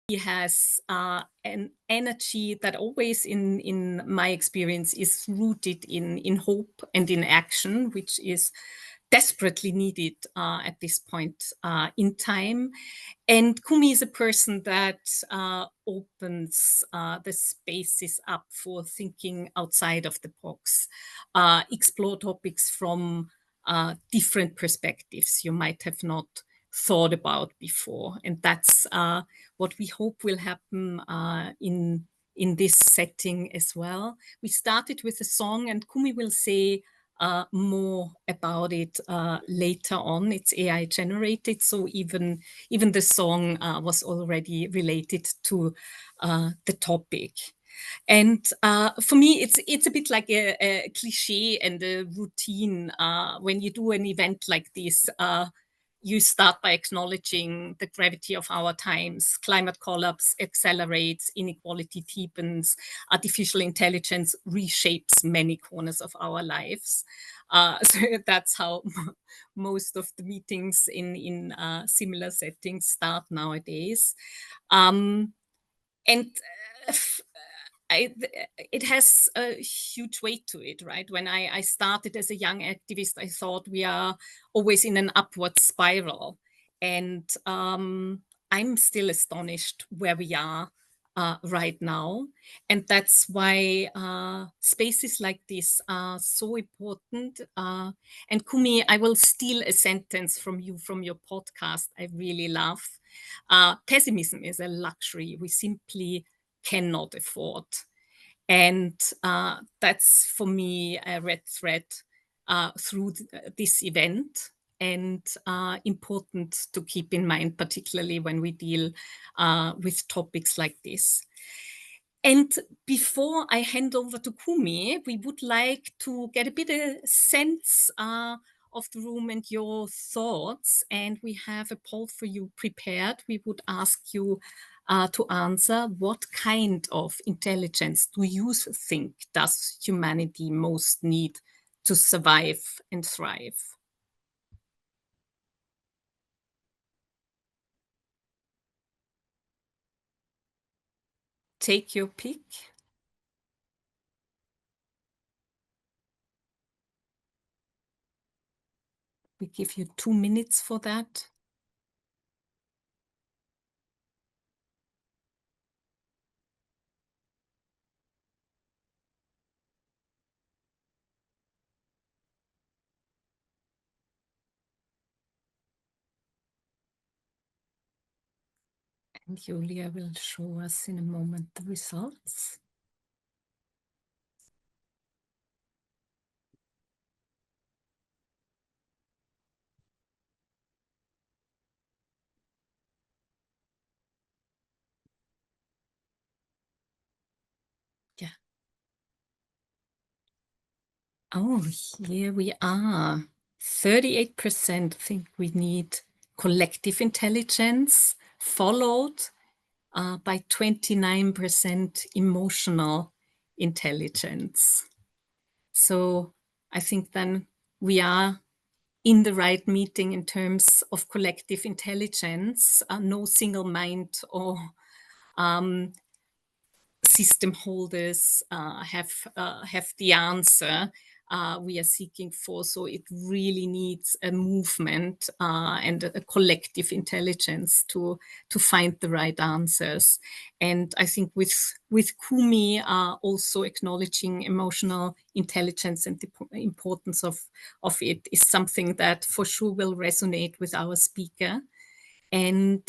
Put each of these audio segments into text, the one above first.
he has an energy that always, in my experience, is rooted in hope and in action, which is desperately needed at this point in time. And Kumi is a person that opens the spaces up for thinking outside of the box, explore topics from different perspectives you might have not thought about before. And that's what we hope will happen in this setting as well. We started with a song, and Kumi will say more about it later on. It's AI generated, so even the song was already related to the topic. And for me, it's a bit like a cliche and a routine. When you do an event like this, you start by acknowledging the gravity of our times. Climate collapse accelerates, inequality deepens, artificial intelligence reshapes many corners of our lives. So that's how most of the meetings in similar settings start nowadays. And it has a huge weight to it, right? When I started as a young activist, I thought we are always in an upward spiral. And I'm still astonished where we are right now. And that's why spaces like this are so important. And Kumi, I will steal a sentence from you from your podcast I really love. Pessimism is a luxury we simply cannot afford. And that's for me a red thread through this event, and important to keep in mind, particularly when we deal with topics like this. And before I hand over to Kumi, we would like to get a bit of sense of the room and your thoughts. And we have a poll for you prepared. We would ask you to answer, what kind of intelligence do you think does humanity most need to survive and thrive? Take your pick. We give you 2 minutes for that. And Julia will show us in a moment the results. Yeah. Oh, here we are. 38% think we need collective intelligence, followed by 29% emotional intelligence. So I think then we are in the right meeting in terms of collective intelligence. No single mind or system holders have the answer we are seeking for. So it really needs a movement and a collective intelligence to find the right answers. And I think with Kumi also acknowledging emotional intelligence and the importance of it is something that for sure will resonate with our speaker. And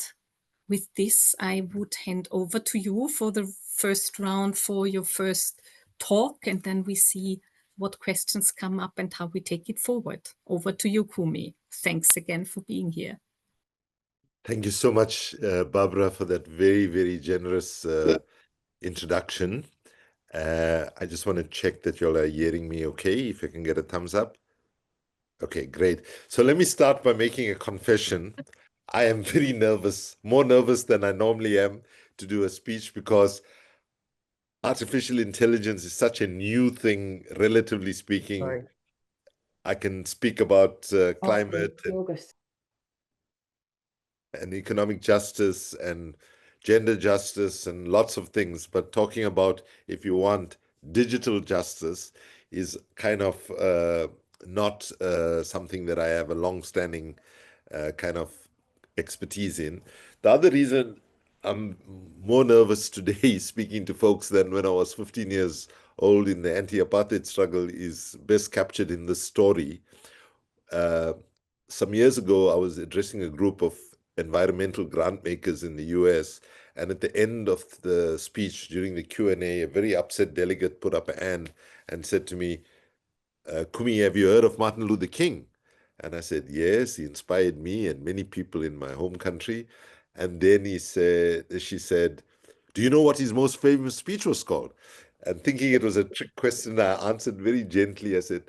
with this, I would hand over to you for the first round, for your first talk, and then we see what questions come up and how we take it forward. Over to you, Kumi. Thanks again for being here. Thank you so much, Barbara, for that very, very generous introduction. I just want to check that y'all are hearing me okay, if I can get a thumbs up. Okay, great. So let me start by making a confession. I am very nervous, more nervous than I normally am to do a speech, because artificial intelligence is such a new thing, relatively speaking. Sorry. I can speak about climate August. and economic justice and gender justice and lots of things, but talking about, if you want, digital justice is kind of not something that I have a long-standing kind of expertise in. The other reason I'm more nervous today speaking to folks than when I was 15 years old in the anti-apartheid struggle is best captured in this story. Uh, some years ago, I was addressing a group of environmental grant makers in the US, and at the end of the speech during the Q&A, a very upset delegate put up a hand and said to me, Kumi, have you heard of Martin Luther King? And I said, yes, he inspired me and many people in my home country. And then she said, do you know what his most famous speech was called? And thinking it was a trick question, I answered very gently. I said,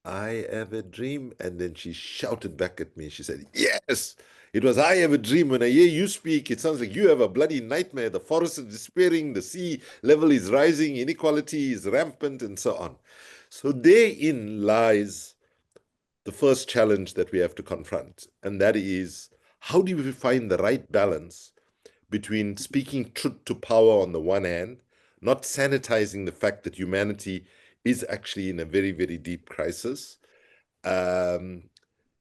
I have a dream. And then she shouted back at me. She said, yes, it was I have a dream. When I hear you speak, it sounds like you have a bloody nightmare. The forest is despairing, the sea level is rising, inequality is rampant, and so on. So therein lies the first challenge that we have to confront, and that is, how do we find the right balance between speaking truth to power on the one hand, not sanitizing the fact that humanity is actually in a very, very deep crisis. Um,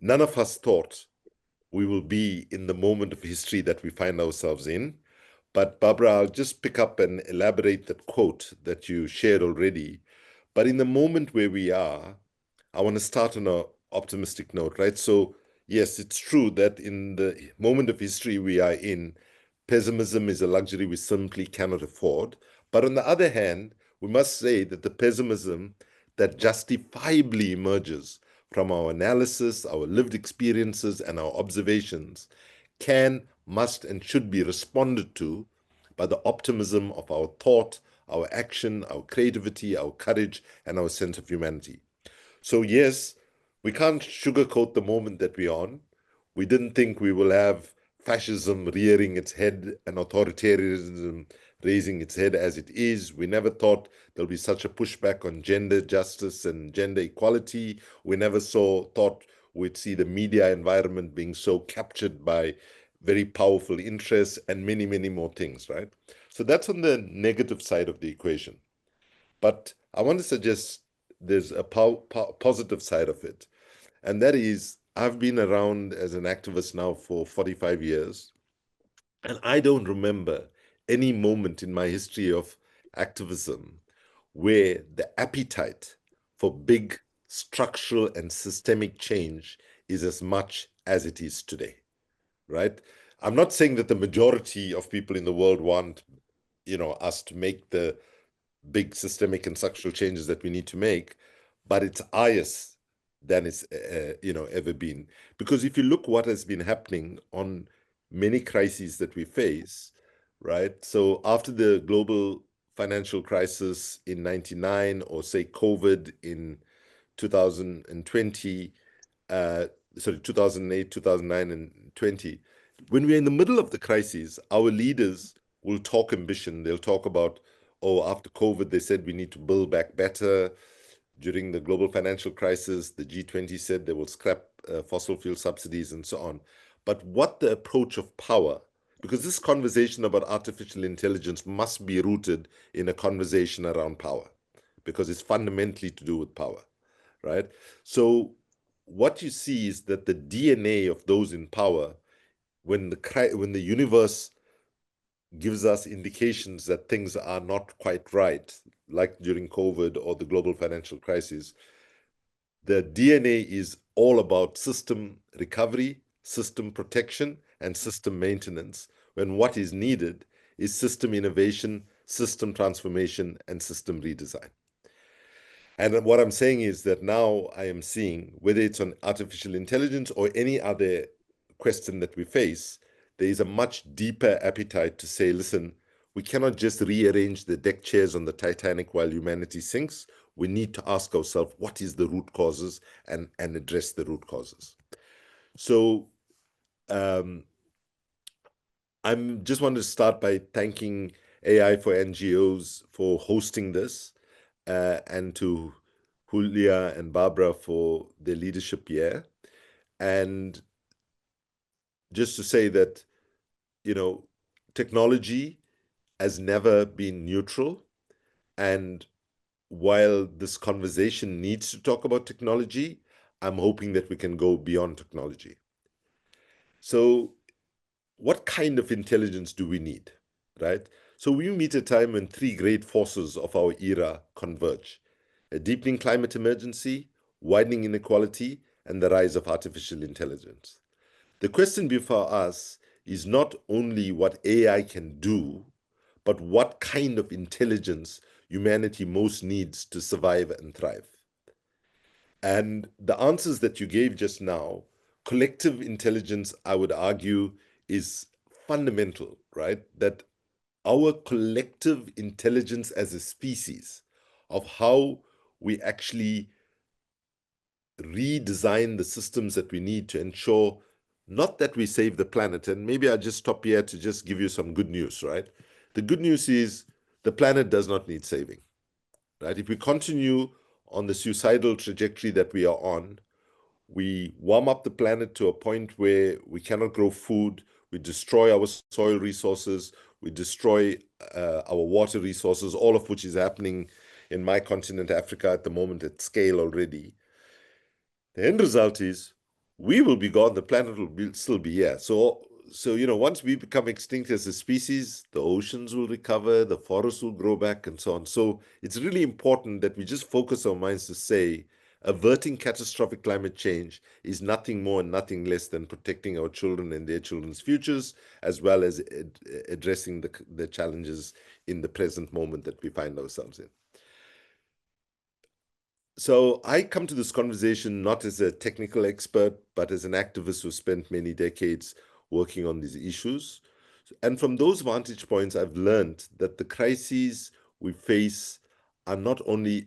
None of us thought we will be in the moment of history that we find ourselves in. But Barbara, I'll just pick up and elaborate that quote that you shared already. But in the moment where we are, I want to start on an optimistic note, right? So, yes, it's true that in the moment of history we are in, pessimism is a luxury we simply cannot afford. But on the other hand, we must say that the pessimism that justifiably emerges from our analysis, our lived experiences, and our observations can, must, and should be responded to by the optimism of our thought, our action, our creativity, our courage, and our sense of humanity. So, yes, we can't sugarcoat the moment that we're on. We didn't think we will have fascism rearing its head and authoritarianism raising its head as it is. We never thought there'll be such a pushback on gender justice and gender equality. We never thought we'd see the media environment being so captured by very powerful interests and many, many more things, right? So that's on the negative side of the equation. But I want to suggest there's a positive side of it. And that is, I've been around as an activist now for 45 years, and I don't remember any moment in my history of activism where the appetite for big structural and systemic change is as much as it is today, right? I'm not saying that the majority of people in the world want, us to make the big systemic and structural changes that we need to make, but it's higher than it's ever been. Because if you look what has been happening on many crises that we face, right? So after the global financial crisis in 99, or say COVID in 2020, uh, 2008, 2009, and 20, when we're in the middle of the crises, our leaders will talk ambition. They'll talk about, oh, after COVID, they said we need to build back better. During the global financial crisis, the G20 said they will scrap fossil fuel subsidies and so on. But what the approach of power, because this conversation about artificial intelligence must be rooted in a conversation around power, because it's fundamentally to do with power, right? So what you see is that the DNA of those in power, when the universe gives us indications that things are not quite right, like during COVID or the global financial crisis, the DNA is all about system recovery, system protection, and system maintenance, when what is needed is system innovation, system transformation, and system redesign. And what I'm saying is that now I am seeing, whether it's on artificial intelligence or any other question that we face, there is a much deeper appetite to say, listen, we cannot just rearrange the deck chairs on the Titanic while humanity sinks. We need to ask ourselves, what is the root causes, and address the root causes. So I'm just want to start by thanking AI for NGOs for hosting this, and to Julia and Barbara for their leadership here. And just to say that, technology has never been neutral. And while this conversation needs to talk about technology, I'm hoping that we can go beyond technology. So, what kind of intelligence do we need, right? So, we meet a time when three great forces of our era converge: a deepening climate emergency, widening inequality, and the rise of artificial intelligence. The question before us is not only what AI can do, but what kind of intelligence humanity most needs to survive and thrive. And the answers that you gave just now, collective intelligence, I would argue, is fundamental, right? That our collective intelligence as a species of how we actually redesign the systems that we need to ensure not that we save the planet. And maybe I'll just stop here to just give you some good news, right? The good news is the planet does not need saving, right? If we continue on the suicidal trajectory that we are on, we warm up the planet to a point where we cannot grow food, we destroy our soil resources, we destroy our water resources, all of which is happening in my continent, Africa, at the moment at scale already. The end result is we will be gone, the planet will still be here. So, once we become extinct as a species, the oceans will recover, the forests will grow back, and so on. So it's really important that we just focus our minds to say averting catastrophic climate change is nothing more and nothing less than protecting our children and their children's futures, as well as addressing the challenges in the present moment that we find ourselves in. So I come to this conversation not as a technical expert, but as an activist who spent many decades working on these issues. And from those vantage points, I've learned that the crises we face are not only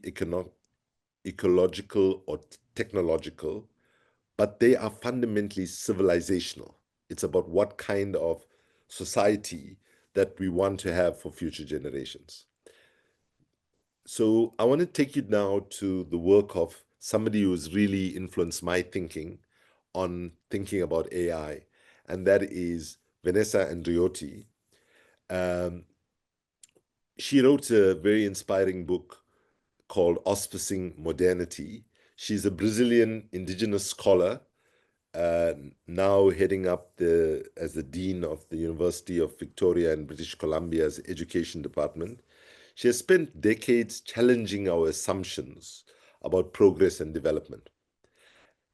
ecological or technological, but they are fundamentally civilizational. It's about what kind of society that we want to have for future generations. So I want to take you now to the work of somebody who's really influenced my thinking on thinking about AI, and that is Vanessa Andriotti. Um, she wrote a very inspiring book called Auspicing Modernity. She's a Brazilian indigenous scholar, uh, now heading up as the Dean of the University of Victoria in British Columbia's Education Department. She has spent decades challenging our assumptions about progress and development.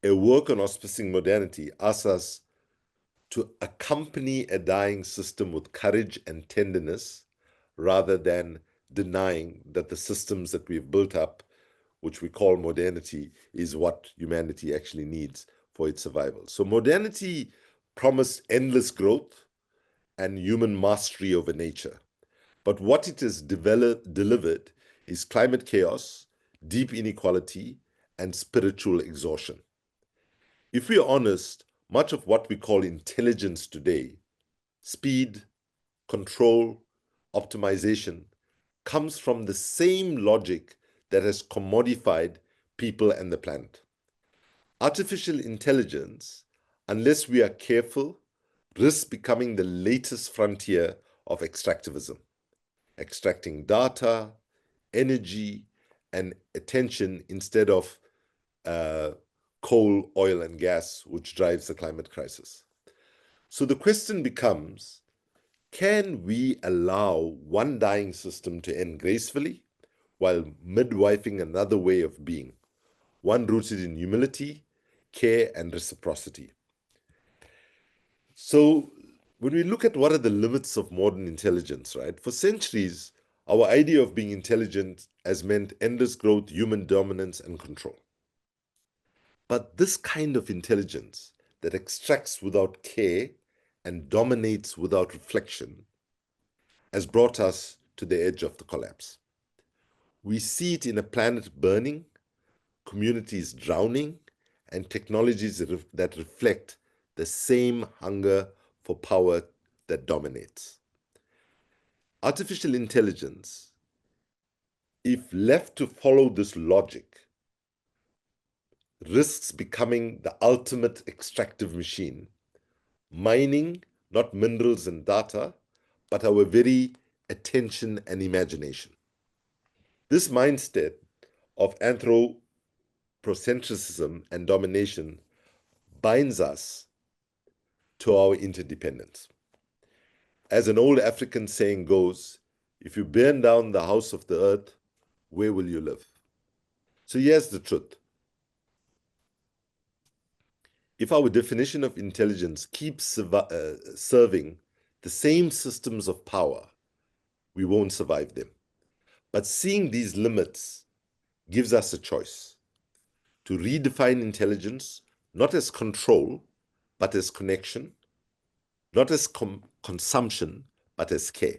Her work on auspicing modernity asks us to accompany a dying system with courage and tenderness rather than denying that the systems that we've built up, which we call modernity, is what humanity actually needs for its survival. So modernity promised endless growth and human mastery over nature. But what it has delivered is climate chaos, deep inequality, and spiritual exhaustion. If we are honest, much of what we call intelligence today, speed, control, optimization, comes from the same logic that has commodified people and the planet. Artificial intelligence, unless we are careful, risks becoming the latest frontier of extractivism, extracting data, energy, and attention instead of uh, coal, oil, and gas, which drives the climate crisis. So the question becomes, can we allow one dying system to end gracefully while midwifing another way of being, one rooted in humility, care, and reciprocity? So when we look at what are the limits of modern intelligence, right? For centuries, our idea of being intelligent has meant endless growth, human dominance, and control. But this kind of intelligence that extracts without care and dominates without reflection has brought us to the edge of the collapse. We see it in a planet burning, communities drowning, and technologies that reflect the same hunger for power that dominates. Artificial intelligence, if left to follow this logic, risks becoming the ultimate extractive machine, mining not minerals and data, but our very attention and imagination. This mindset of anthropocentrism and domination binds us to our interdependence. As an old African saying goes, if you burn down the house of the earth, where will you live? So here's the truth. If our definition of intelligence keeps serving the same systems of power, we won't survive them. But seeing these limits gives us a choice to redefine intelligence not as control, but as connection, not as consumption, but as care.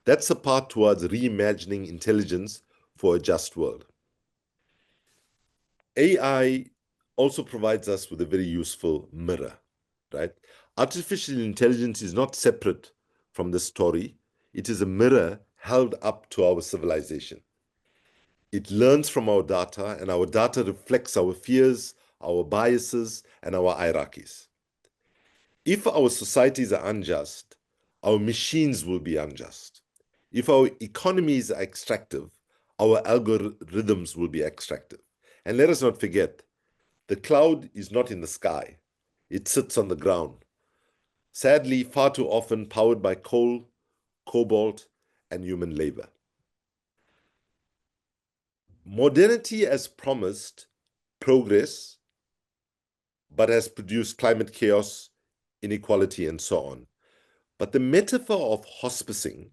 That's a path towards reimagining intelligence for a just world. AI also provides us with a very useful mirror, right? Artificial intelligence is not separate from the story. It is a mirror held up to our civilization. It learns from our data, and our data reflects our fears, our biases, and our hierarchies. If our societies are unjust, our machines will be unjust. If our economies are extractive, our algorithms will be extractive. And let us not forget, the cloud is not in the sky. It sits on the ground. Sadly, far too often powered by coal, cobalt, and human labor. Modernity has promised progress, but has produced climate chaos, inequality, and so on. But the metaphor of hospicing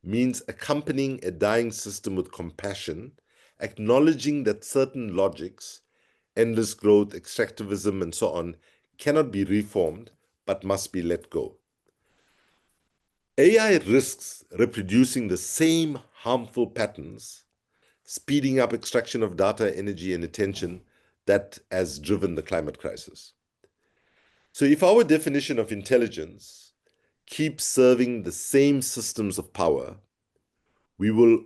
means accompanying a dying system with compassion, acknowledging that certain logics, endless growth, extractivism, and so on, cannot be reformed, but must be let go. AI risks reproducing the same harmful patterns, speeding up extraction of data, energy, and attention that has driven the climate crisis. So if our definition of intelligence keeps serving the same systems of power, we will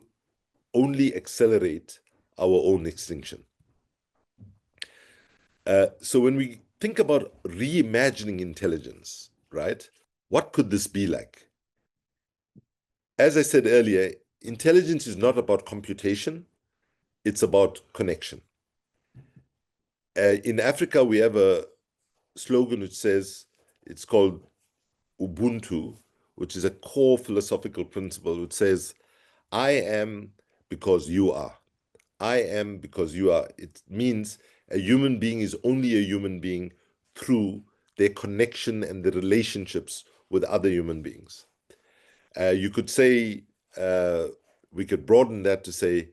only accelerate our own extinction. So when we think about reimagining intelligence, right, what could this be like? As I said earlier, intelligence is not about computation, it's about connection. In Africa, we have a slogan which says, it's called Ubuntu, which is a core philosophical principle which says, I am because you are. I am because you are. It means a human being is only a human being through their connection and the relationships with other human beings. You could say, we could broaden that to say,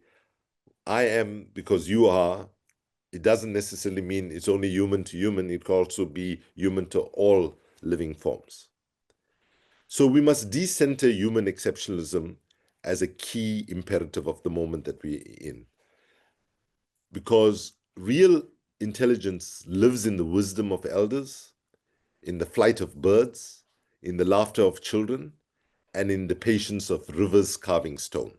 I am because you are. It doesn't necessarily mean it's only human to human. It could also be human to all living forms. So we must decenter human exceptionalism as a key imperative of the moment that we're in. Because real intelligence lives in the wisdom of elders, in the flight of birds, in the laughter of children, and in the patience of rivers carving stone.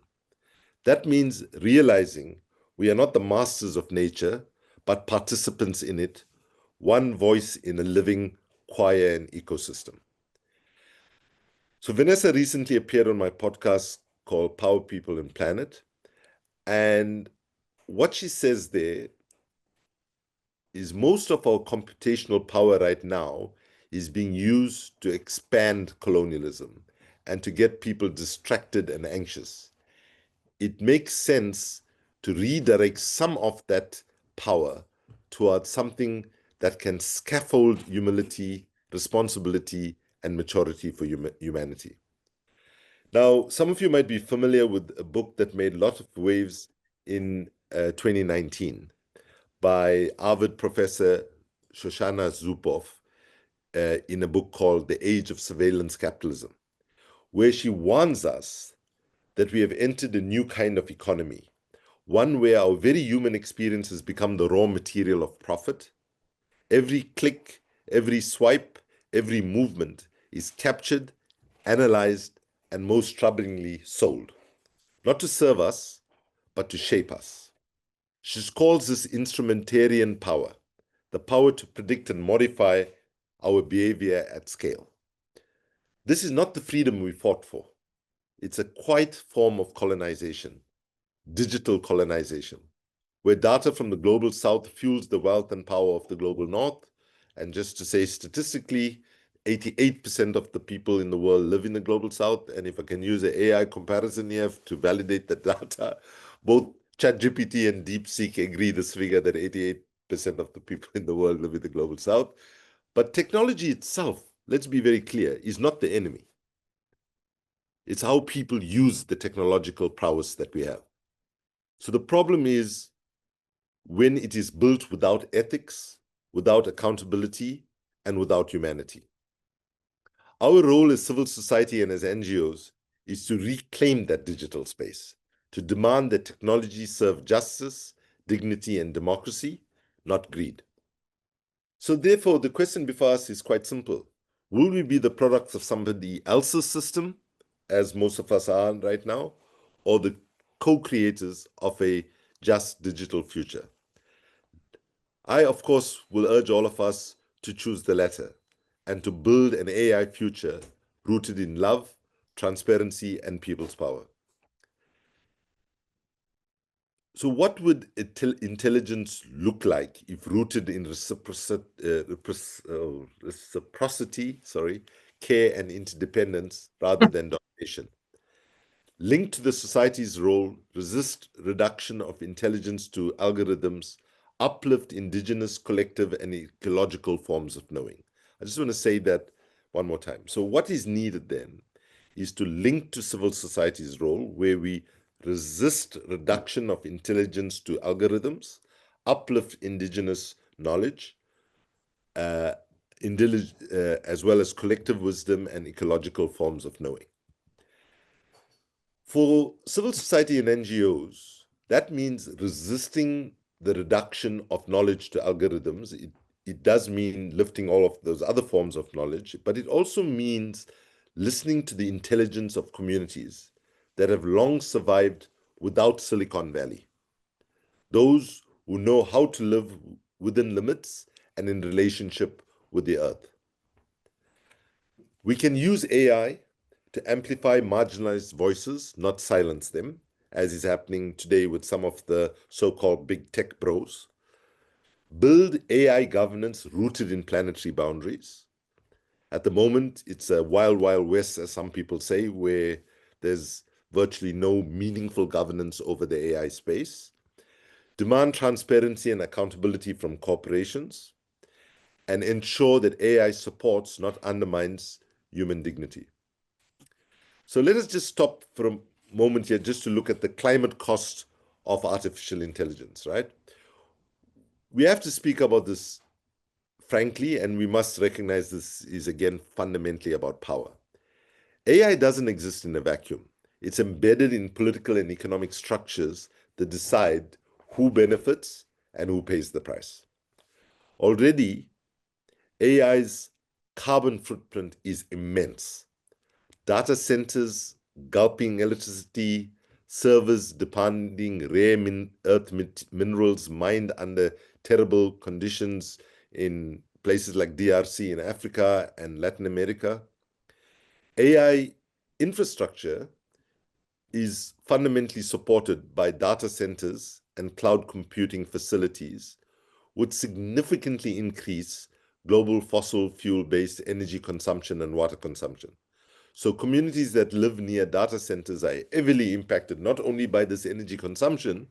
That means realizing we are not the masters of nature, but participants in it, one voice in a living choir and ecosystem. So Vanessa recently appeared on my podcast called Power, People, and Planet. And what she says there is most of our computational power right now is being used to expand colonialism and to get people distracted and anxious. It makes sense to redirect some of that power towards something that can scaffold humility, responsibility, and maturity for humanity. Now, some of you might be familiar with a book that made a lot of waves in 2019 by Harvard professor Shoshana Zuboff in a book called The Age of Surveillance Capitalism, where she warns us that we have entered a new kind of economy, one where our very human experiences become the raw material of profit. Every click, every swipe, every movement is captured, analyzed, and most troublingly sold, not to serve us, but to shape us. She calls this instrumentarian power, the power to predict and modify our behavior at scale. This is not the freedom we fought for. It's a quiet form of colonization, digital colonization, where data from the global south fuels the wealth and power of the global north. And just to say statistically, 88% of the people in the world live in the global south. And if I can use an AI comparison here to validate the data, both ChatGPT and DeepSeek agree this figure that 88% of the people in the world live in the global south. But technology itself, let's be very clear, is not the enemy. It's how people use the technological prowess that we have. So the problem is when it is built without ethics, without accountability, and without humanity. Our role as civil society and as NGOs is to reclaim that digital space, to demand that technology serve justice, dignity, and democracy, not greed. So therefore, the question before us is quite simple. Will we be the products of somebody else's system, as most of us are right now, or the co-creators of a just digital future? I, of course, will urge all of us to choose the latter and to build an AI future rooted in love, transparency, and people's power. So what would intelligence look like if rooted in reciprocity, care and interdependence rather than domination? Linked to the society's role, resist reduction of intelligence to algorithms, uplift indigenous, collective, and ecological forms of knowing. I just want to say that one more time. So what is needed then is to link to civil society's role, where we resist reduction of intelligence to algorithms, uplift indigenous knowledge, as well as collective wisdom and ecological forms of knowing. For civil society and NGOs, that means resisting the reduction of knowledge to algorithms. It does mean lifting all of those other forms of knowledge, but it also means listening to the intelligence of communities that have long survived without Silicon Valley. Those who know how to live within limits and in relationship with the earth. We can use AI to amplify marginalized voices, not silence them, as is happening today with some of the so-called big tech bros. Build AI governance rooted in planetary boundaries. At the moment, it's a wild, wild west, as some people say, where there's virtually no meaningful governance over the AI space. Demand transparency and accountability from corporations, and ensure that AI supports, not undermines, human dignity. So let us just stop for a moment here just to look at the climate cost of artificial intelligence, right? We have to speak about this frankly, and we must recognize this is, again, fundamentally about power. AI doesn't exist in a vacuum. It's embedded in political and economic structures that decide who benefits and who pays the price. Already, AI's carbon footprint is immense. Data centers gulping electricity, servers demanding rare earth minerals mined under terrible conditions in places like DRC in Africa and Latin America. AI infrastructure is fundamentally supported by data centers and cloud computing facilities, would significantly increase global fossil fuel-based energy consumption and water consumption. So communities that live near data centers are heavily impacted, not only by this energy consumption,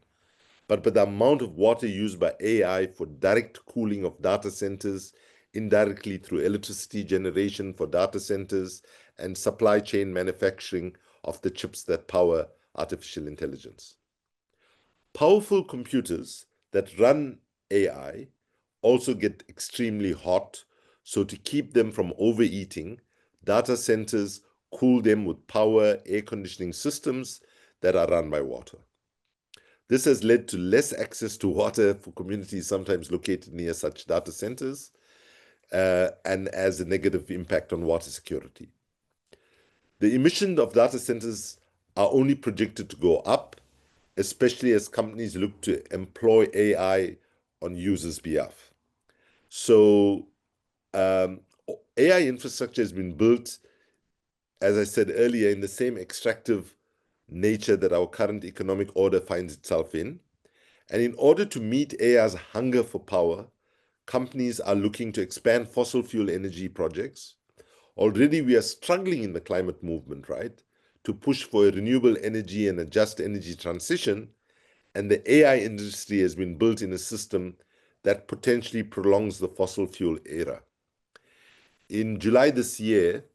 but by the amount of water used by AI for direct cooling of data centers, indirectly through electricity generation for data centers, and supply chain manufacturing of the chips that power artificial intelligence. Powerful computers that run AI also get extremely hot, so to keep them from overheating, data centers cool them with power air conditioning systems that are run by water. This has led to less access to water for communities sometimes located near such data centers, and has a negative impact on water security. The emission of data centers are only projected to go up, especially as companies look to employ AI on users' behalf. So AI infrastructure has been built as I said earlier, in the same extractive nature that our current economic order finds itself in. And in order to meet AI's hunger for power, companies are looking to expand fossil fuel energy projects. Already we are struggling in the climate movement, right, to push for a renewable energy and a just energy transition. And the AI industry has been built in a system that potentially prolongs the fossil fuel era. In July this year,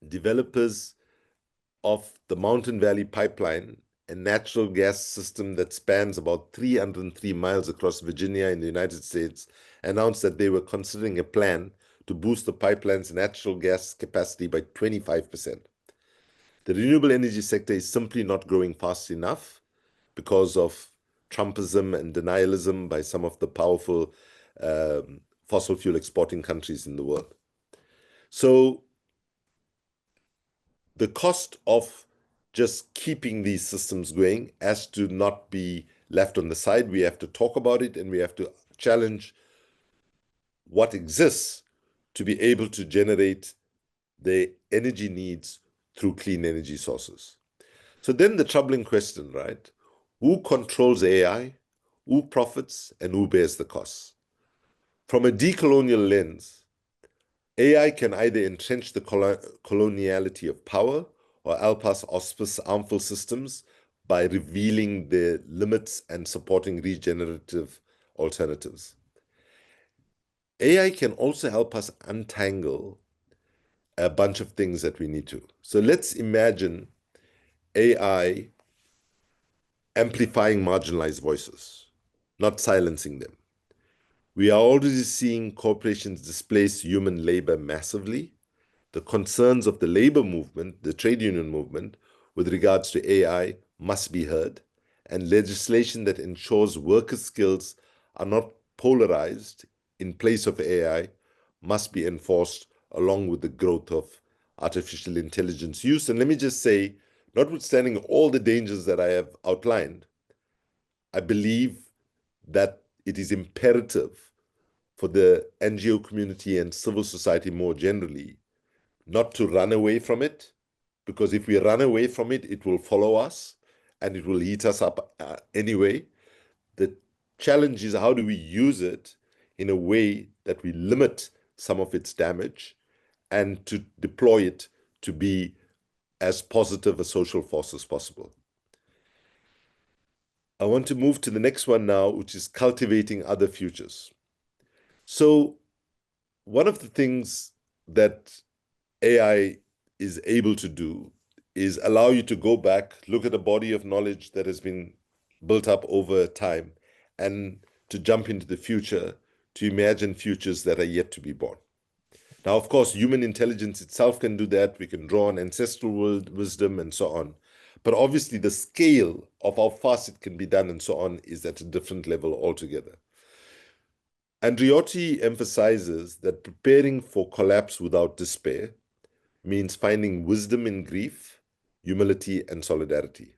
developers of the Mountain Valley Pipeline, a natural gas system that spans about 303 miles across Virginia in the United States, announced that they were considering a plan to boost the pipeline's natural gas capacity by 25%. The renewable energy sector is simply not growing fast enough because of Trumpism and denialism by some of the powerful fossil fuel exporting countries in the world. So the cost of just keeping these systems going has to not be left on the side. We have to talk about it, and we have to challenge what exists to be able to generate the energy needs through clean energy sources. So then the troubling question, right? Who controls AI? Who profits? And who bears the costs? From a decolonial lens, AI can either entrench the coloniality of power or help us auspice harmful systems by revealing their limits and supporting regenerative alternatives. AI can also help us untangle a bunch of things that we need to. So let's imagine AI amplifying marginalized voices, not silencing them. We are already seeing corporations displace human labor massively. The concerns of the labor movement, the trade union movement, with regards to AI must be heard, and legislation that ensures worker skills are not polarized in place of AI must be enforced along with the growth of artificial intelligence use. And let me just say, notwithstanding all the dangers that I have outlined, I believe that it is imperative for the NGO community and civil society more generally not to run away from it, because if we run away from it, it will follow us and it will eat us up anyway. The challenge is, how do we use it in a way that we limit some of its damage and to deploy it to be as positive a social force as possible. I want to move to the next one now, which is cultivating other futures. So one of the things that AI is able to do is allow you to go back, look at a body of knowledge that has been built up over time, and to jump into the future, to imagine futures that are yet to be born. Now, of course, human intelligence itself can do that. We can draw on ancestral wisdom and so on. But obviously, the scale of how fast it can be done and so on is at a different level altogether. Andriotti emphasizes that preparing for collapse without despair means finding wisdom in grief, humility, and solidarity.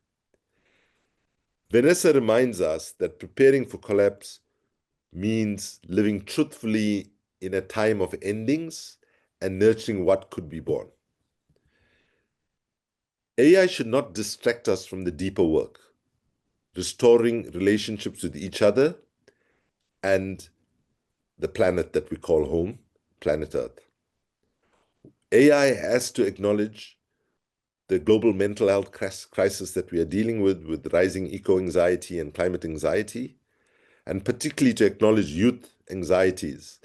Vanessa reminds us that preparing for collapse means living truthfully in a time of endings and nurturing what could be born. AI should not distract us from the deeper work, restoring relationships with each other and the planet that we call home, planet Earth. AI has to acknowledge the global mental health crisis that we are dealing with rising eco-anxiety and climate anxiety, and particularly to acknowledge youth anxieties.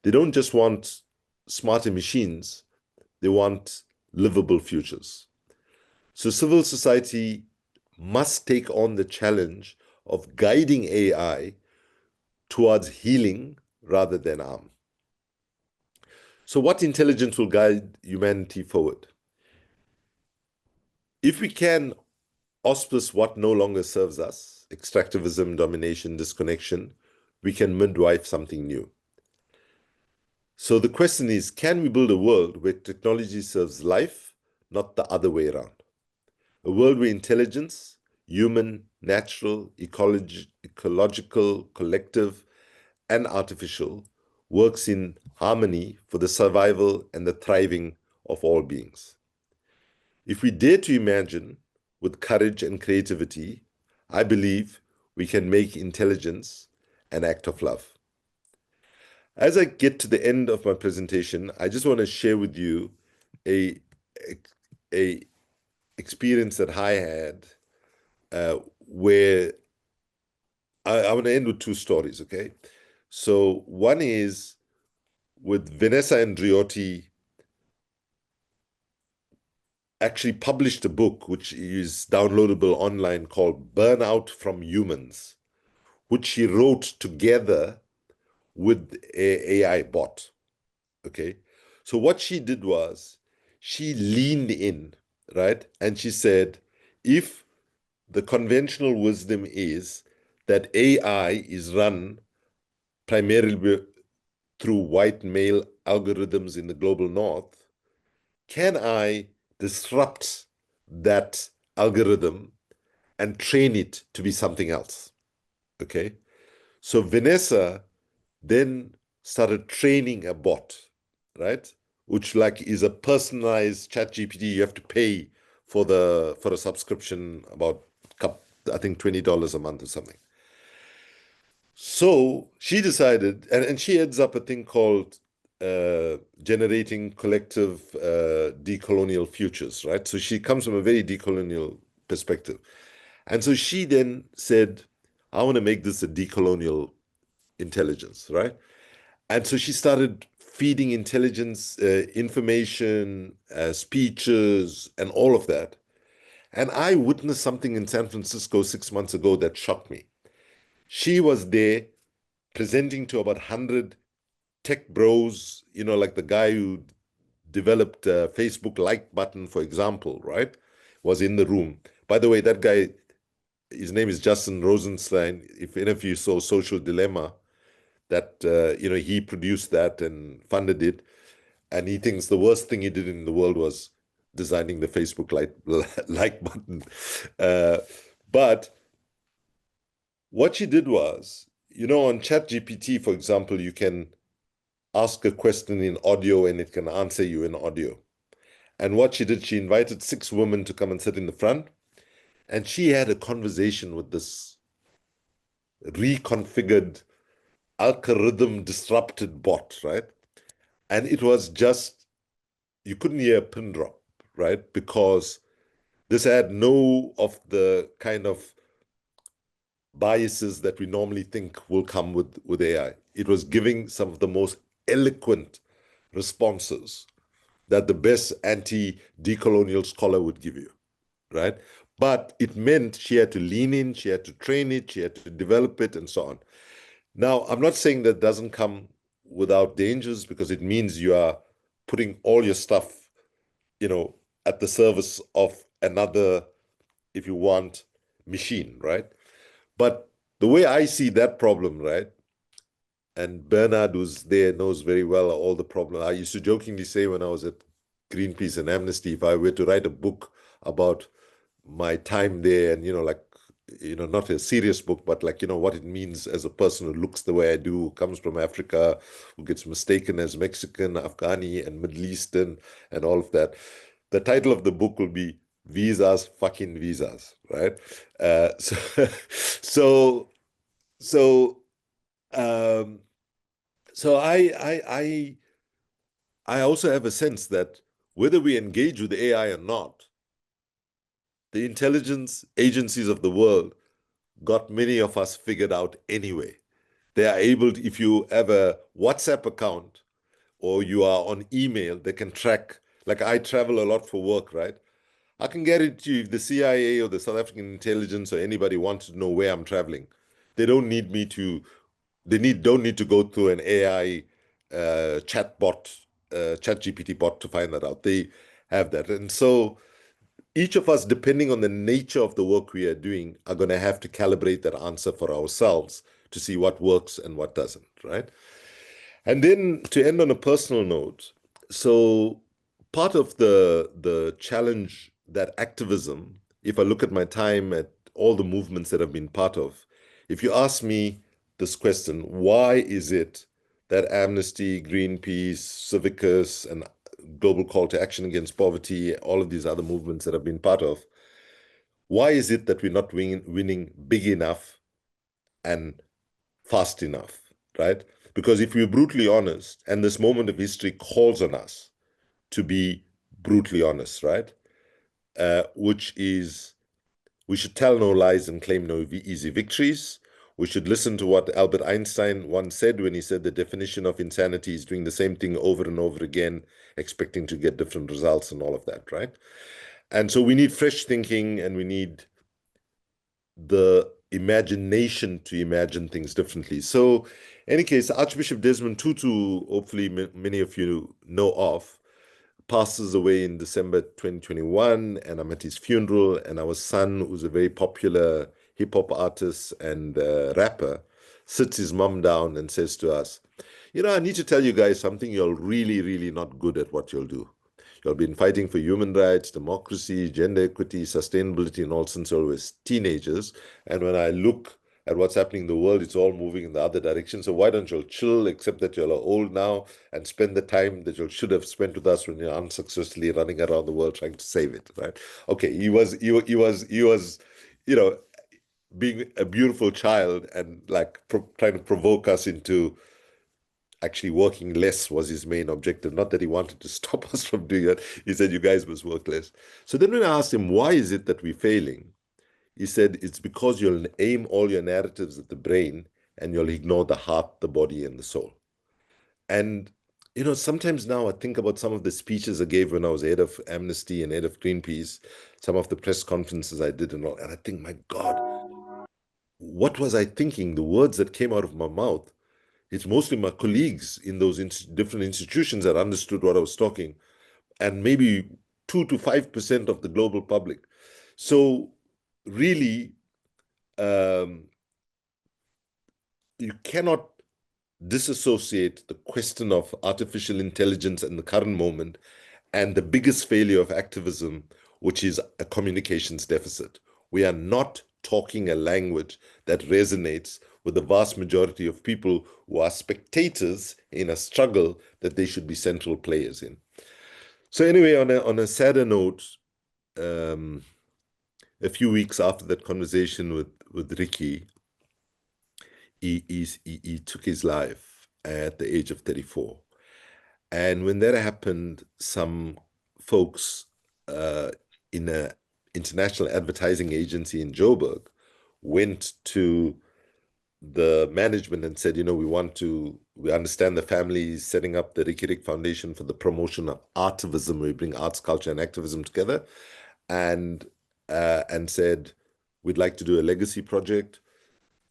They don't just want smarter machines, they want livable futures. So civil society must take on the challenge of guiding AI towards healing rather than harm. So what intelligence will guide humanity forward? If we can auspice what no longer serves us, extractivism, domination, disconnection, we can midwife something new. So the question is, can we build a world where technology serves life, not the other way around? A world where intelligence, human, natural, ecological, collective, and artificial, works in harmony for the survival and the thriving of all beings. If we dare to imagine with courage and creativity, I believe we can make intelligence an act of love. As I get to the end of my presentation, I just want to share with you a, a experience that I had where I want to end with two stories, okay? So one is with Vanessa Andriotti actually published a book which is downloadable online called Burnout from Humans, which she wrote together with a AI bot. Okay. So what she did was she leaned in, right? And she said, if the conventional wisdom is that AI is run primarily through white male algorithms in the global north, can I disrupt that algorithm and train it to be something else? Okay. So Vanessa then started training a bot, right? Which like is a personalized chat GPT. You have to pay for a subscription about I think $20 a month or something. So she decided, and she heads up a thing called Generating Collective Decolonial Futures, right? So she comes from a very decolonial perspective. And so she then said, I want to make this a decolonial intelligence, right? And so she started feeding intelligence information, speeches, and all of that. And I witnessed something in San Francisco 6 months ago that shocked me. She was there presenting to about 100 tech bros, like the guy who developed a Facebook like button, for example, right? Was in the room. By the way, that guy, his name is Justin Rosenstein. If any of you saw Social Dilemma, that he produced that and funded it, and he thinks the worst thing he did in the world was designing the Facebook like button. Uh, but what she did was, on ChatGPT, for example, you can ask a question in audio and it can answer you in audio. And what she did, she invited 6 women to come and sit in the front, and she had a conversation with this reconfigured algorithm disrupted bot, right? And it was just, you couldn't hear a pin drop, right? Because this had no of the kind of biases that we normally think will come with AI. It was giving some of the most eloquent responses that the best anti-decolonial scholar would give you, right? But it meant she had to lean in, she had to train it, she had to develop it, and so on. Now, I'm not saying that doesn't come without dangers, because it means you are putting all your stuff, at the service of another, if you want, machine, right? But the way I see that problem, right? And Bernard, who's there, knows very well all the problem. I used to jokingly say when I was at Greenpeace and Amnesty, if I were to write a book about my time there, and like, not a serious book, but like, what it means as a person who looks the way I do, who comes from Africa, who gets mistaken as Mexican, Afghani, and Middle Eastern, and all of that. The title of the book will be Visas, Fucking Visas, right? So, so, so, um, so I also have a sense that whether we engage with AI or not, the intelligence agencies of the world got many of us figured out anyway. They are able to, if you have a WhatsApp account or you are on email, they can track. Like I travel a lot for work, right? I can guarantee you if the CIA or the South African intelligence or anybody wants to know where I'm traveling, they don't need me to, don't need to go through an AI chat bot, chat GPT bot to find that out. They have that. And so each of us, depending on the nature of the work we are doing, are going to have to calibrate that answer for ourselves to see what works and what doesn't, right? And then to end on a personal note, so part of the challenge that activism, if I look at my time at all the movements that I've been part of, if you ask me this question, why is it that Amnesty, Greenpeace, Civicus, and global call to action against poverty, all of these other movements that I've been part of. Why is it that we're not winning big enough and fast enough, right? Because if we're brutally honest, and this moment of history calls on us to be brutally honest, right? Which is, we should tell no lies and claim no easy victories. We should listen to what Albert Einstein once said when he said the definition of insanity is doing the same thing over and over again, expecting to get different results and all of that, right? And so we need fresh thinking, and we need the imagination to imagine things differently. So, in any case, Archbishop Desmond Tutu, hopefully many of you know of, passes away in December 2021, and I'm at his funeral. And our son, who's a very popular hip hop artist and rapper, sits his mom down and says to us, "You know, I need to tell you guys something. You're really, really not good at what you'll do. You've been fighting for human rights, democracy, gender equity, sustainability, and all since always teenagers. And when I look at what's happening in the world, it's all moving in the other direction. So why don't you chill, accept that you're old now, and spend the time that you should have spent with us when you're unsuccessfully running around the world trying to save it, right?" Okay, he was, you know, being a beautiful child and like trying to provoke us into actually working less was his main objective. Not that he wanted to stop us from doing it. He said, "You guys must work less." So then when I asked him, why is it that we're failing? He said, "It's because you'll aim all your narratives at the brain and you'll ignore the heart, the body, and the soul." And, sometimes now I think about some of the speeches I gave when I was head of Amnesty and head of Greenpeace, some of the press conferences I did and all, and I think, my God, what was I thinking? The words that came out of my mouth, it's mostly my colleagues in those different institutions that understood what I was talking, and maybe 2 to 5% of the global public. So really, you cannot disassociate the question of artificial intelligence in the current moment and the biggest failure of activism, which is a communications deficit. We are not talking a language that resonates with the vast majority of people who are spectators in a struggle that they should be central players in. So anyway, on a sadder note, a few weeks after that conversation with Ricky, he took his life at the age of 34. And when that happened, some folks in an international advertising agency in Joburg went to the management and said, we understand the family is setting up the Ricky Rick Foundation for the promotion of artivism. We bring arts, culture, and activism together, and said, we'd like to do a legacy project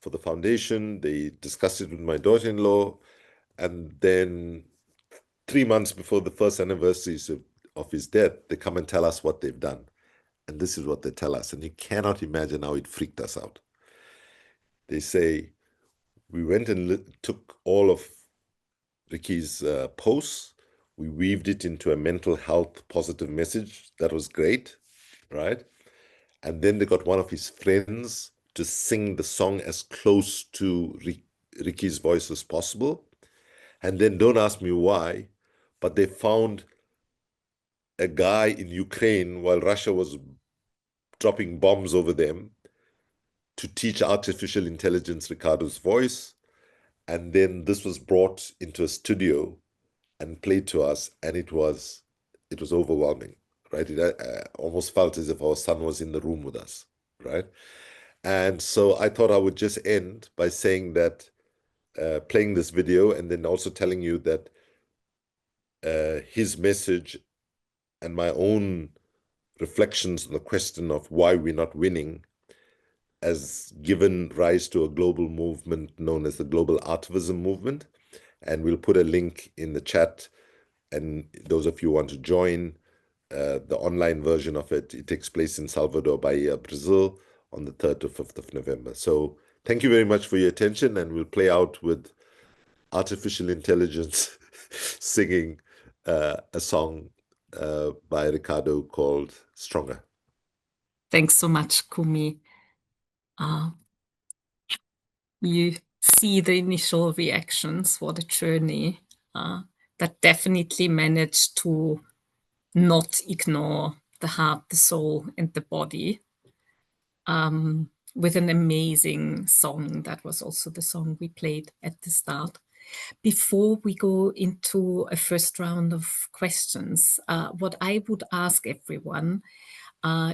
for the foundation. They discussed it with my daughter-in-law, and then 3 months before the first anniversary of his death, they come and tell us what they've done. And this is what they tell us. And you cannot imagine how it freaked us out. They say, we went and took all of Ricky's posts. We weaved it into a mental health positive message. That was great, right? And then they got one of his friends to sing the song as close to Ricky's voice as possible. And then don't ask me why, but they found a guy in Ukraine while Russia was dropping bombs over them to teach artificial intelligence Ricardo's voice. And then this was brought into a studio and played to us, and it was overwhelming, right? It almost felt as if our son was in the room with us, right? And so I thought I would just end by saying that, playing this video, and then also telling you that his message and my own reflections on the question of why we're not winning has given rise to a global movement known as the Global Artivism Movement. And we'll put a link in the chat. And those of you who want to join the online version of it, it takes place in Salvador Bahia, Brazil, on the 3rd to 5th of November. So thank you very much for your attention. And we'll play out with artificial intelligence singing a song by Ricardo called Stronger. Thanks so much, Kumi. You see the initial reactions for the journey that definitely managed to not ignore the heart, the soul, and the body, with an amazing song. That was also the song we played at the start. Before we go into a first round of questions, what I would ask everyone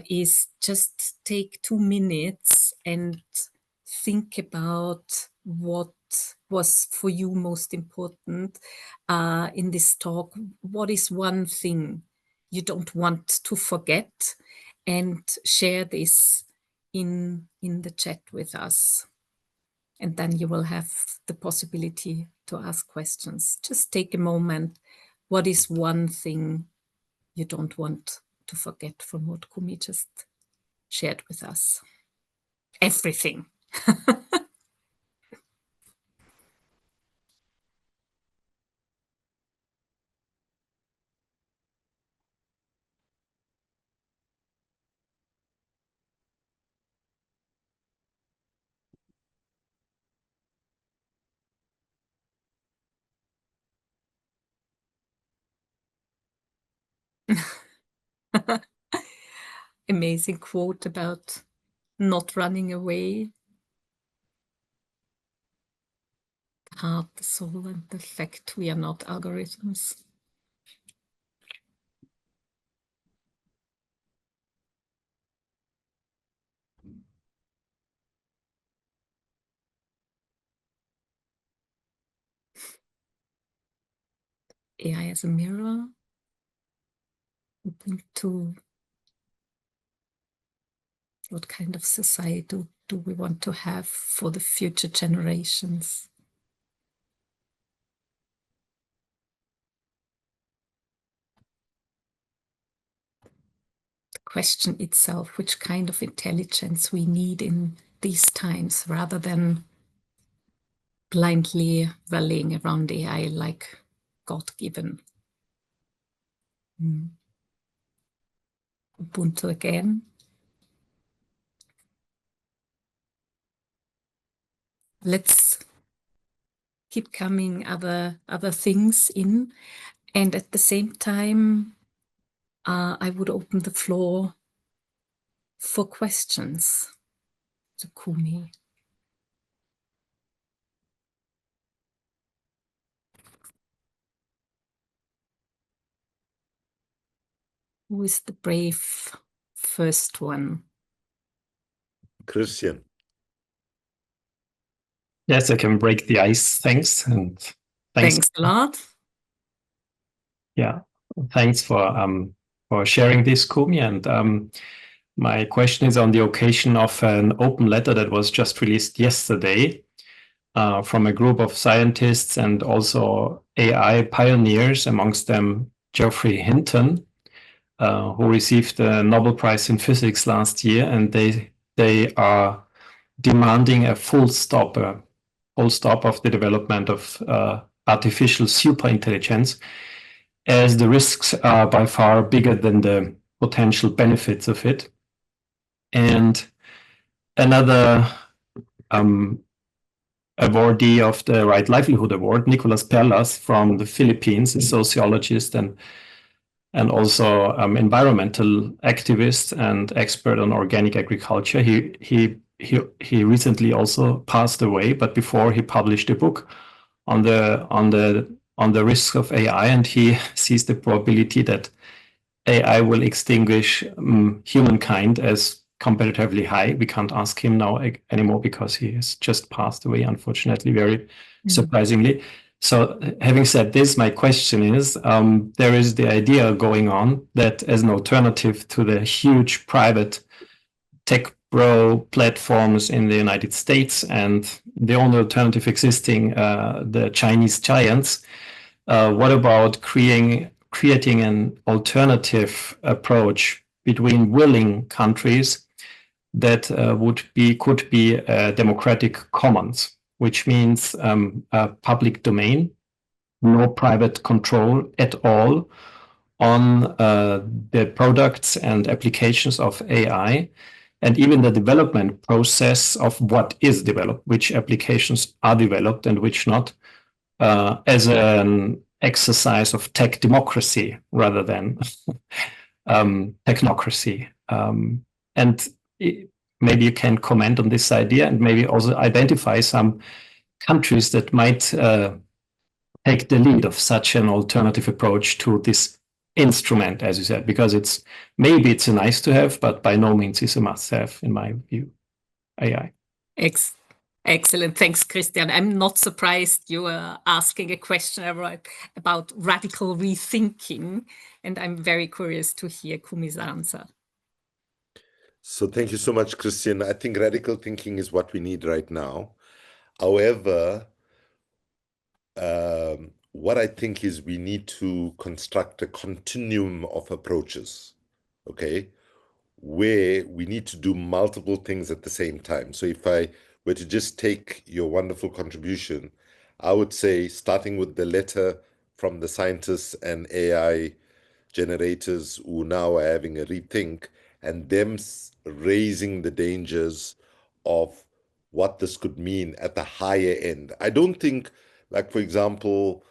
is just take 2 minutes and think about what was for you most important in this talk. What is one thing you don't want to forget? And share this in the chat with us. And then you will have the possibility to ask questions. Just take a moment. What is one thing you don't want to forget from what Kumi just shared with us? Everything. Amazing quote about not running away. The heart, the soul, and the fact we are not algorithms. AI as a mirror, open to what kind of society do we want to have for the future generations. The question itself, which kind of intelligence we need in these times, rather than blindly rallying around AI like God-given. Ubuntu again. Let's keep coming other things in, and at the same time, I would open the floor for questions to Kumi. Who is the brave first one? Christian. Yes, I can break the ice. Thanks. And Thanks a lot. Yeah, thanks for sharing this, Kumi. And my question is on the occasion of an open letter that was just released yesterday from a group of scientists and also AI pioneers, amongst them Geoffrey Hinton, who received the Nobel Prize in Physics last year, and they are demanding a full stop of the development of artificial superintelligence, as the risks are by far bigger than the potential benefits of it. And another awardee of the Right Livelihood Award, Nicolas Perlas from the Philippines, a sociologist and also environmental activist and expert on organic agriculture. He recently also passed away, but before he published a book on the risks of AI, and he sees the probability that AI will extinguish humankind as comparatively high. We can't ask him now anymore because he has just passed away, unfortunately, very surprisingly. So having said this, my question is, there is the idea going on that as an alternative to the huge private tech bro platforms in the United States and the only alternative existing, the Chinese giants, what about creating an alternative approach between willing countries that could be a democratic commons, which means a public domain, no private control at all on the products and applications of AI, and even the development process of what is developed, which applications are developed and which not, as an exercise of tech democracy rather than technocracy. And maybe you can comment on this idea and maybe also identify some countries that might take the lead of such an alternative approach to this instrument, as you said, because it's a nice to have, but by no means is a must have, in my view, AI. Excellent. Thanks, Christian. I'm not surprised you are asking a question about radical rethinking, and I'm very curious to hear Kumi's answer. So thank you so much, Christian. I think radical thinking is what we need right now. However, what I think is we need to construct a continuum of approaches, okay, where we need to do multiple things at the same time. So if I were to just take your wonderful contribution, I would say, starting with the letter from the scientists and AI generators who now are having a rethink, and them raising the dangers of what this could mean at the higher end. I don't think, like, for example,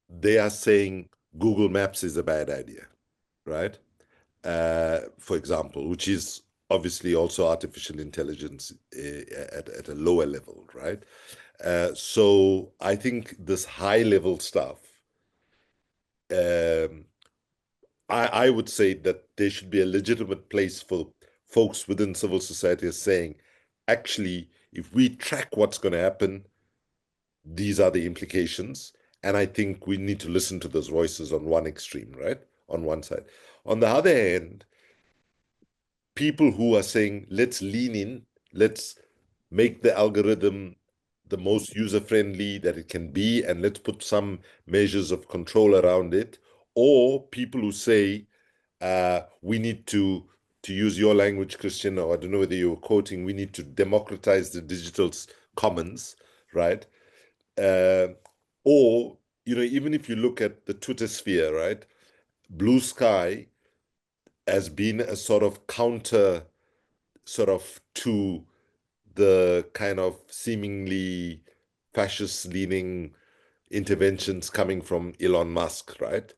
they are saying Google Maps is a bad idea, right? For example, which is obviously also artificial intelligence at a lower level, right? So I think this high level stuff, I would say that there should be a legitimate place for folks within civil society as saying, actually, if we track what's going to happen, these are the implications. And I think we need to listen to those voices on one extreme, right? On one side. On the other hand, people who are saying, let's lean in, let's make the algorithm the most user-friendly that it can be, and let's put some measures of control around it. Or people who say, we need to use your language, Christian, or I don't know whether you were quoting, we need to democratize the digital commons, right? Or, even if you look at the Twitter sphere, right? Blue Sky has been a sort of counter to the kind of seemingly fascist-leaning interventions coming from Elon Musk, right?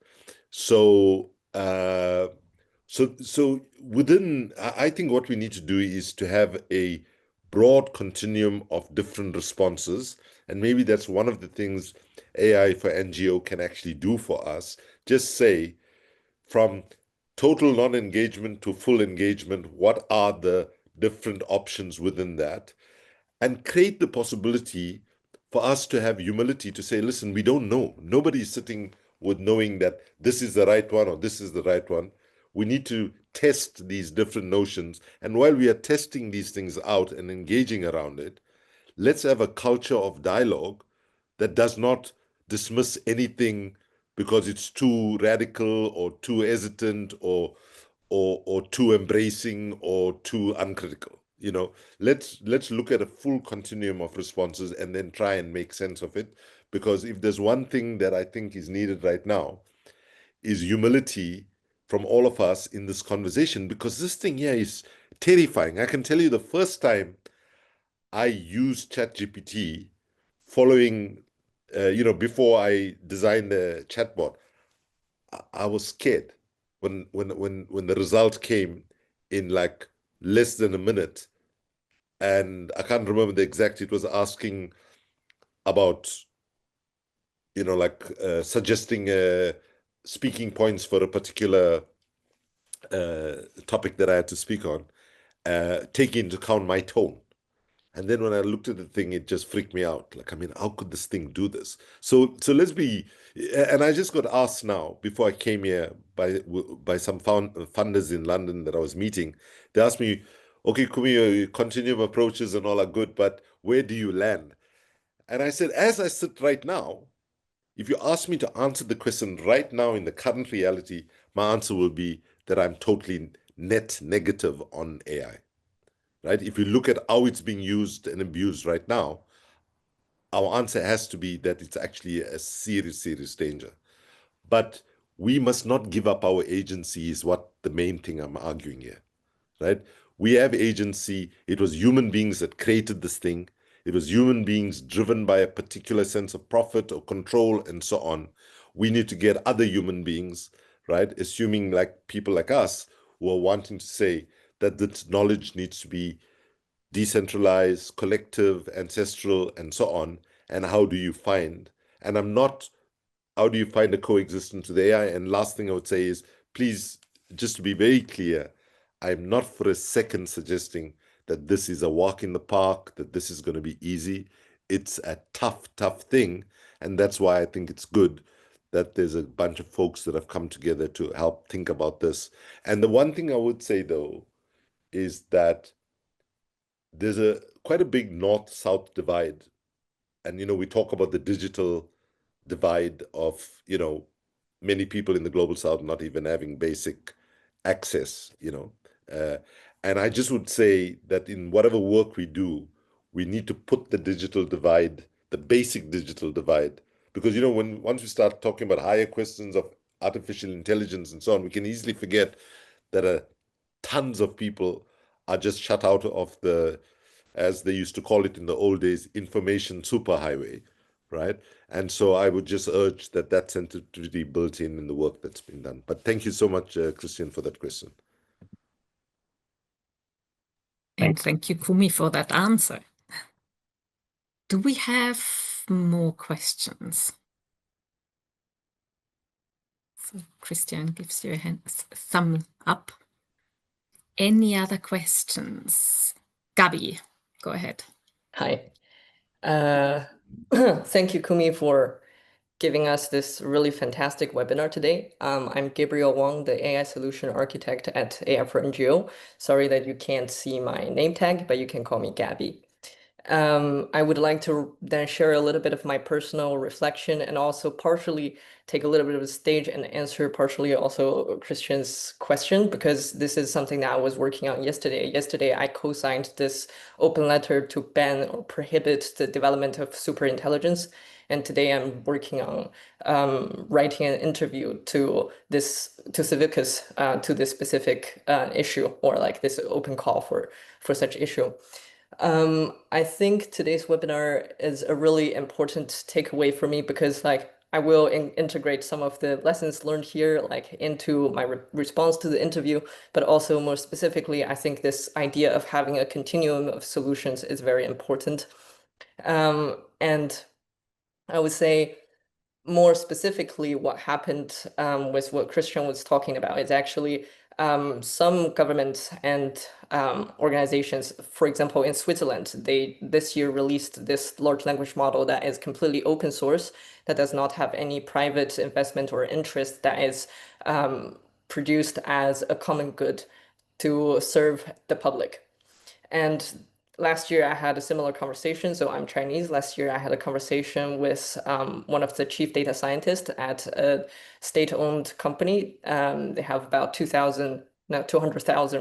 So, so within, I think what we need to do is to have a broad continuum of different responses, and maybe that's one of the things AI for NGO can actually do for us. Just say, from total non-engagement to full engagement, what are the different options within that? And create the possibility for us to have humility to say, listen, we don't know. Nobody's sitting with knowing that this is the right one or this is the right one. We need to test these different notions. And while we are testing these things out and engaging around it, let's have a culture of dialogue that does not dismiss anything because it's too radical or too hesitant or too embracing or too uncritical. Let's look at a full continuum of responses and then try and make sense of it. Because if there's one thing that I think is needed right now, is humility from all of us in this conversation, because this thing here is terrifying. I can tell you, the first time I used ChatGPT, following, before I designed the chatbot, I was scared when the result came in like less than a minute. And I can't remember the exact, it was asking about, suggesting speaking points for a particular topic that I had to speak on, taking into account my tone. And then when I looked at the thing, it just freaked me out. Like, I mean, how could this thing do this? So let's be, and I just got asked now, before I came here, by some funders in London that I was meeting. They asked me, okay, Kumi, your continuum approaches and all are good, but where do you land? And I said, as I sit right now, if you ask me to answer the question right now in the current reality, my answer will be that I'm totally net negative on AI. Right? If you look at how it's being used and abused right now, our answer has to be that it's actually a serious, serious danger. But we must not give up our agency, is what the main thing I'm arguing here, right? We have agency. It was human beings that created this thing. it was human beings driven by a particular sense of profit or control and so on. We need to get other human beings, right? Assuming like people like us who are wanting to say that this knowledge needs to be decentralized, collective, ancestral, and so on. And how do you find? And how do you find a coexistence with AI? And last thing I would say is, please, just to be very clear, I'm not for a second suggesting that this is a walk in the park, that this is going to be easy. It's a tough, tough thing. And that's why I think it's good that there's a bunch of folks that have come together to help think about this. And the one thing I would say, though, is that there's quite a big north-south divide. And, we talk about the digital divide of, many people in the global south not even having basic access, and I just would say that in whatever work we do, we need to put the digital divide, the basic digital divide, because, once we start talking about higher questions of artificial intelligence and so on, we can easily forget that tons of people are just shut out of the, as they used to call it in the old days, information superhighway, right? And so I would just urge that sensitivity built in the work that's been done. But thank you so much, Christian, for that question. And thank you, Kumi, for that answer. Do we have more questions? So Christian gives you a thumb up. Any other questions? Gabi, go ahead. Hi. Thank you, Kumi, for giving us this really fantastic webinar today. I'm Gabriel Wang, the AI Solution Architect at AI for NGO. Sorry that you can't see my name tag, but you can call me Gabi. I would like to then share a little bit of my personal reflection and also partially take a little bit of a stage and answer partially also Christian's question, because this is something that I was working on yesterday. Yesterday, I co-signed this open letter to ban or prohibit the development of superintelligence. And today I'm working on writing an interview to Civicus to this specific issue, or like this open call for such issue. I think today's webinar is a really important takeaway for me, because I will integrate some of the lessons learned here into my response to the interview, but also more specifically, I think this idea of having a continuum of solutions is very important. And I would say more specifically, what happened with what Christian was talking about is actually some governments and organizations, for example, in Switzerland, they this year released this large language model that is completely open source, that does not have any private investment or interest, that is produced as a common good to serve the public. And last year I had a similar conversation. So I'm Chinese. Last year I had a conversation with one of the chief data scientists at a state-owned company. They have about 200,000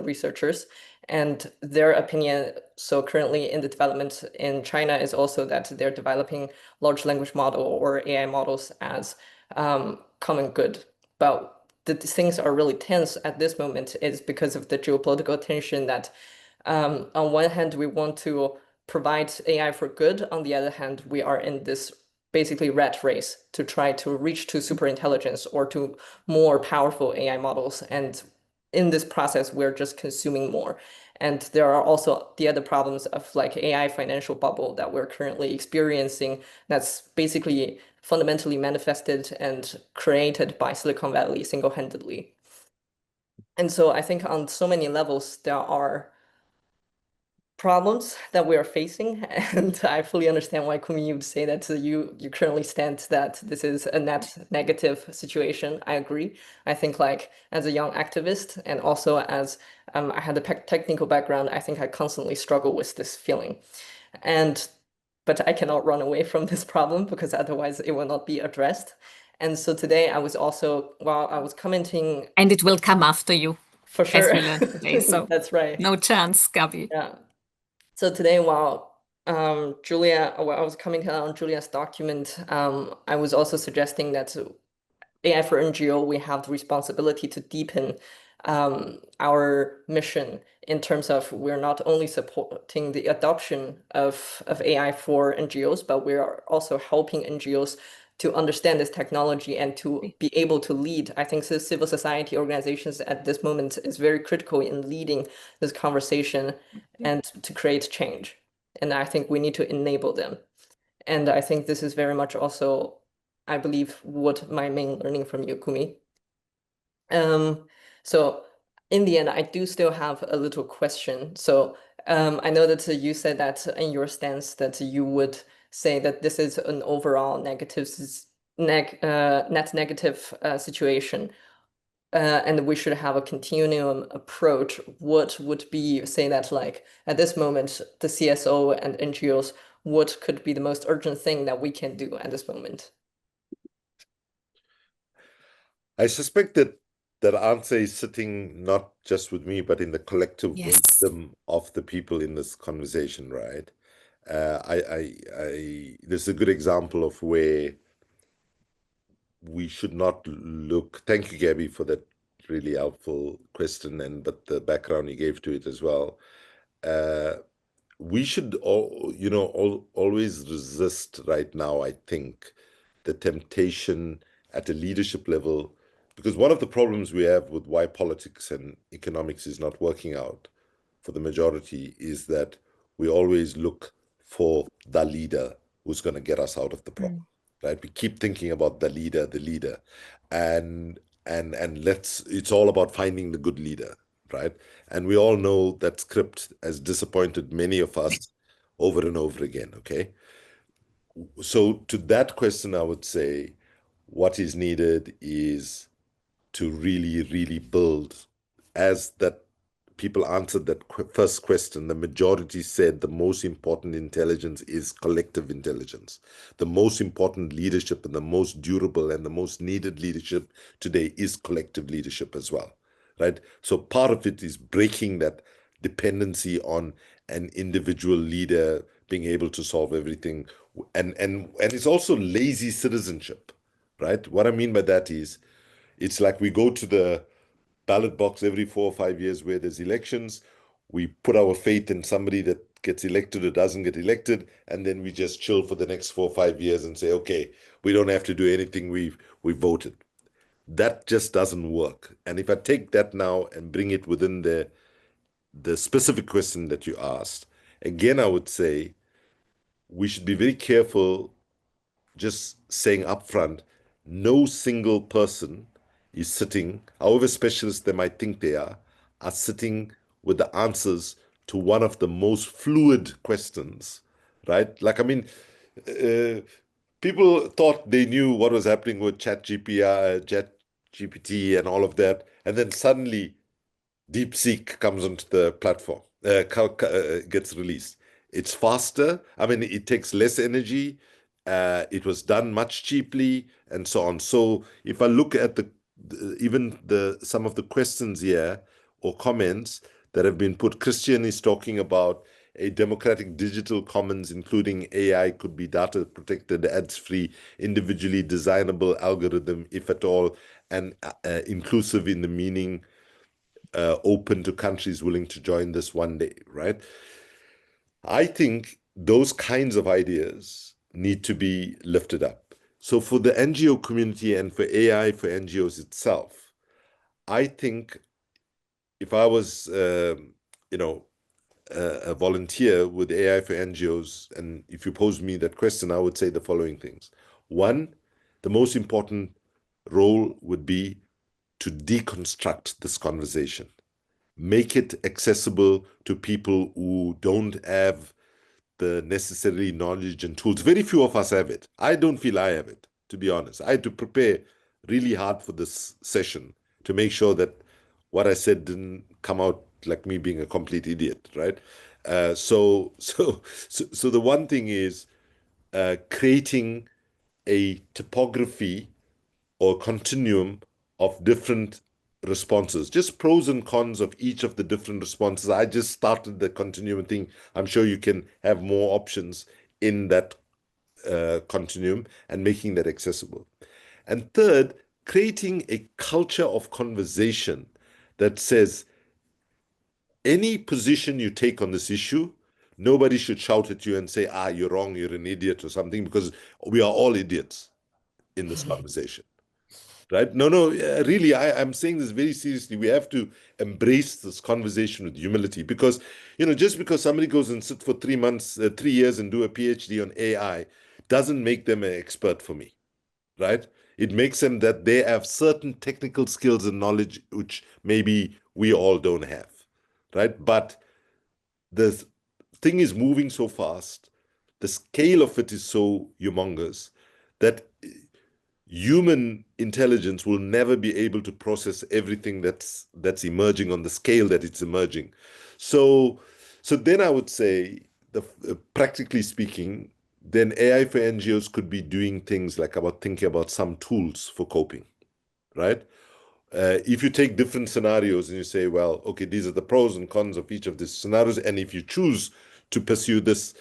researchers. And their opinion, so currently in the development in China, is also that they're developing large language model or AI models as common good. But the things are really tense at this moment is because of the geopolitical tension that on one hand, we want to provide AI for good. On the other hand, we are in this basically rat race to try to reach to superintelligence or to more powerful AI models. And in this process, we're just consuming more. And there are also the other problems of AI financial bubble that we're currently experiencing, that's basically fundamentally manifested and created by Silicon Valley single-handedly. And so I think on so many levels, there are problems that we are facing, and I fully understand why Kumi would say that you currently stand that this is a net negative situation. I agree. I think as a young activist and also as I had a technical background, I think I constantly struggle with this feeling, but I cannot run away from this problem because otherwise it will not be addressed. And so today I was also, while I was commenting, and it will come after you. For sure. As we learned today, so that's right. No chance, Gabi. Yeah. So today, while I was commenting on Julia's document, I was also suggesting that AI for NGO, we have the responsibility to deepen our mission in terms of we're not only supporting the adoption of AI for NGOs, but we are also helping NGOs to understand this technology and to be able to lead. I think civil society organizations at this moment is very critical in leading this conversation and to create change. And I think we need to enable them. And I think this is very much also, I believe, what my main learning from you, Kumi. So in the end, I do still have a little question. So I know that you said that in your stance that you would say that this is an overall net negative situation, and we should have a continuum approach. What would be say that like at this moment, the CSO and NGOs, what could be the most urgent thing that we can do at this moment? I suspect that that answer is sitting not just with me, but in the collective wisdom of the people in this conversation, right? This is a good example of where we should not look. Thank you, Gabby, for that really helpful question, but the background you gave to it as well. We should always resist right now, I think, the temptation at a leadership level, because one of the problems we have with why politics and economics is not working out for the majority is that we always look for the leader who's going to get us out of the problem, right? We keep thinking about the leader, and it's all about finding the good leader, right? And we all know that script has disappointed many of us over and over again, okay? So to that question, I would say what is needed is to really, really build, as that people answered that first question, the majority said the most important intelligence is collective intelligence. The most important leadership and the most durable and the most needed leadership today is collective leadership as well, right? So part of it is breaking that dependency on an individual leader being able to solve everything. And it's also lazy citizenship, right? What I mean by that is, it's like we go to the ballot box every 4 or 5 years where there's elections. We put our faith in somebody that gets elected or doesn't get elected, and then we just chill for the next 4 or 5 years and say, okay, we don't have to do anything. We voted. That just doesn't work. And if I take that now and bring it within the specific question that you asked, again, I would say we should be very careful just saying upfront, no single person is sitting, however specialist they might think they are sitting with the answers to one of the most fluid questions, right? Like, I mean, people thought they knew what was happening with ChatGPT and all of that, and then suddenly DeepSeek comes onto the platform, gets released. It's faster. I mean, it takes less energy. It was done much cheaply, and so on. So if I look at some of the questions here or comments that have been put, Christian is talking about a democratic digital commons, including AI, could be data protected, ads-free, individually designable algorithm, if at all, and inclusive in the meaning open to countries willing to join this one day, right? I think those kinds of ideas need to be lifted up. So for the NGO community and for AI for NGOs itself, I think if I was, a volunteer with AI for NGOs, and if you posed me that question, I would say the following things. One, the most important role would be to deconstruct this conversation, make it accessible to people who don't have the necessary knowledge and tools. Very few of us have it. I don't feel I have it, to be honest. I had to prepare really hard for this session to make sure that what I said didn't come out like me being a complete idiot, right? So the one thing is creating a typography or continuum of different responses, just pros and cons of each of the different responses. I just started the continuum thing. I'm sure you can have more options in that continuum and making that accessible. And third, creating a culture of conversation that says any position you take on this issue, nobody should shout at you and say, you're wrong, you're an idiot or something, because we are all idiots in this conversation. Right? No, really, I'm saying this very seriously. We have to embrace this conversation with humility because, just because somebody goes and sit for 3 months, 3 years and do a PhD on AI doesn't make them an expert for me, right? It makes them that they have certain technical skills and knowledge which maybe we all don't have, right? But the thing is moving so fast, the scale of it is so humongous that human intelligence will never be able to process everything that's emerging on the scale that it's emerging. So then I would say, practically speaking, then AI for NGOs could be doing things like thinking about some tools for coping, right? If you take different scenarios and you say, well, okay, these are the pros and cons of each of these scenarios, and if you choose to pursue this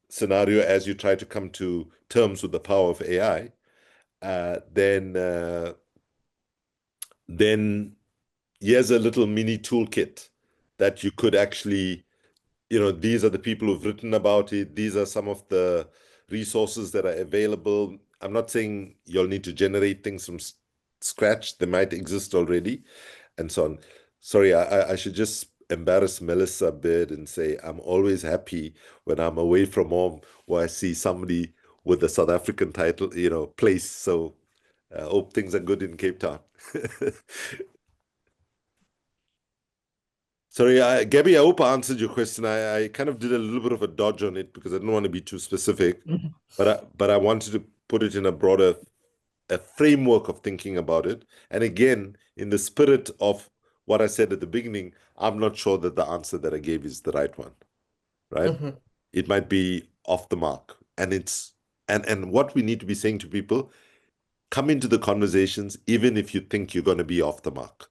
scenario as you try to come to terms with the power of AI, then here's a little mini toolkit that you could actually, these are the people who've written about it. These are some of the resources that are available. I'm not saying you'll need to generate things from scratch. They might exist already and so on. Sorry, I should just embarrass Melissa a bit and say I'm always happy when I'm away from home where I see somebody with a South African title, place. So I hope things are good in Cape Town. Sorry, Gabby, I hope I answered your question. I kind of did a little bit of a dodge on it because I didn't want to be too specific, but I wanted to put it in a framework of thinking about it. And again, in the spirit of what I said at the beginning, I'm not sure that the answer that I gave is the right one, right? It might be off the mark. And what we need to be saying to people, come into the conversations even if you think you're going to be off the mark,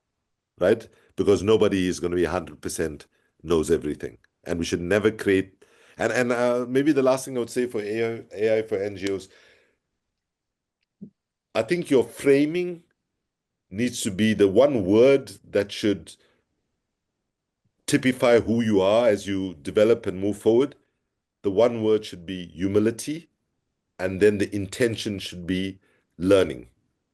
right? Because nobody is going to be 100% knows everything. And we should never create, and maybe the last thing I would say for AI for NGOs, I think your framing needs to be the one word that should typify who you are as you develop and move forward. The one word should be humility, and then the intention should be learning,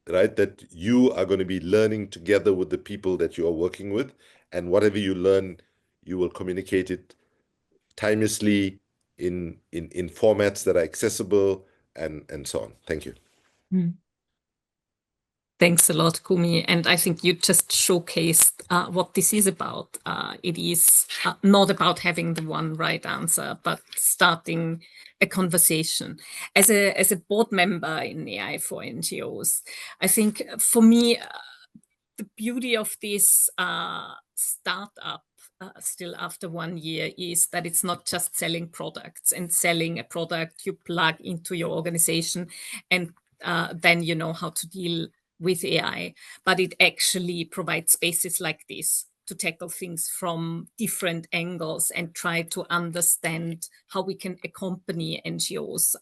right? That you are going to be learning together with the people that you are working with, and whatever you learn, you will communicate it timelessly in formats that are accessible and so on. Thank you. Thanks a lot, Kumi. And I think you just showcased what this is about. It is not about having the one right answer, but starting a conversation. As a board member in AI for NGOs, I think for me, the beauty of this startup still after 1 year is that it's not just selling products and selling a product you plug into your organization and then you know how to deal with AI, but it actually provides spaces like this to tackle things from different angles and try to understand how we can accompany NGOs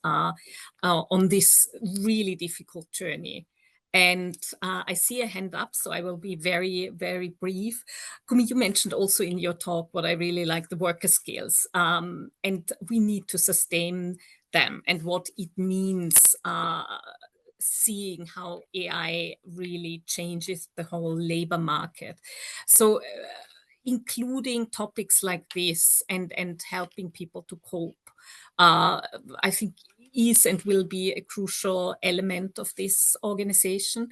on this really difficult journey. And I see a hand up, so I will be very, very brief. Kumi, you mentioned also in your talk what I really like, the worker skills, and we need to sustain them and what it means seeing how AI really changes the whole labor market. So including topics like this and helping people to cope, I think is and will be a crucial element of this organization.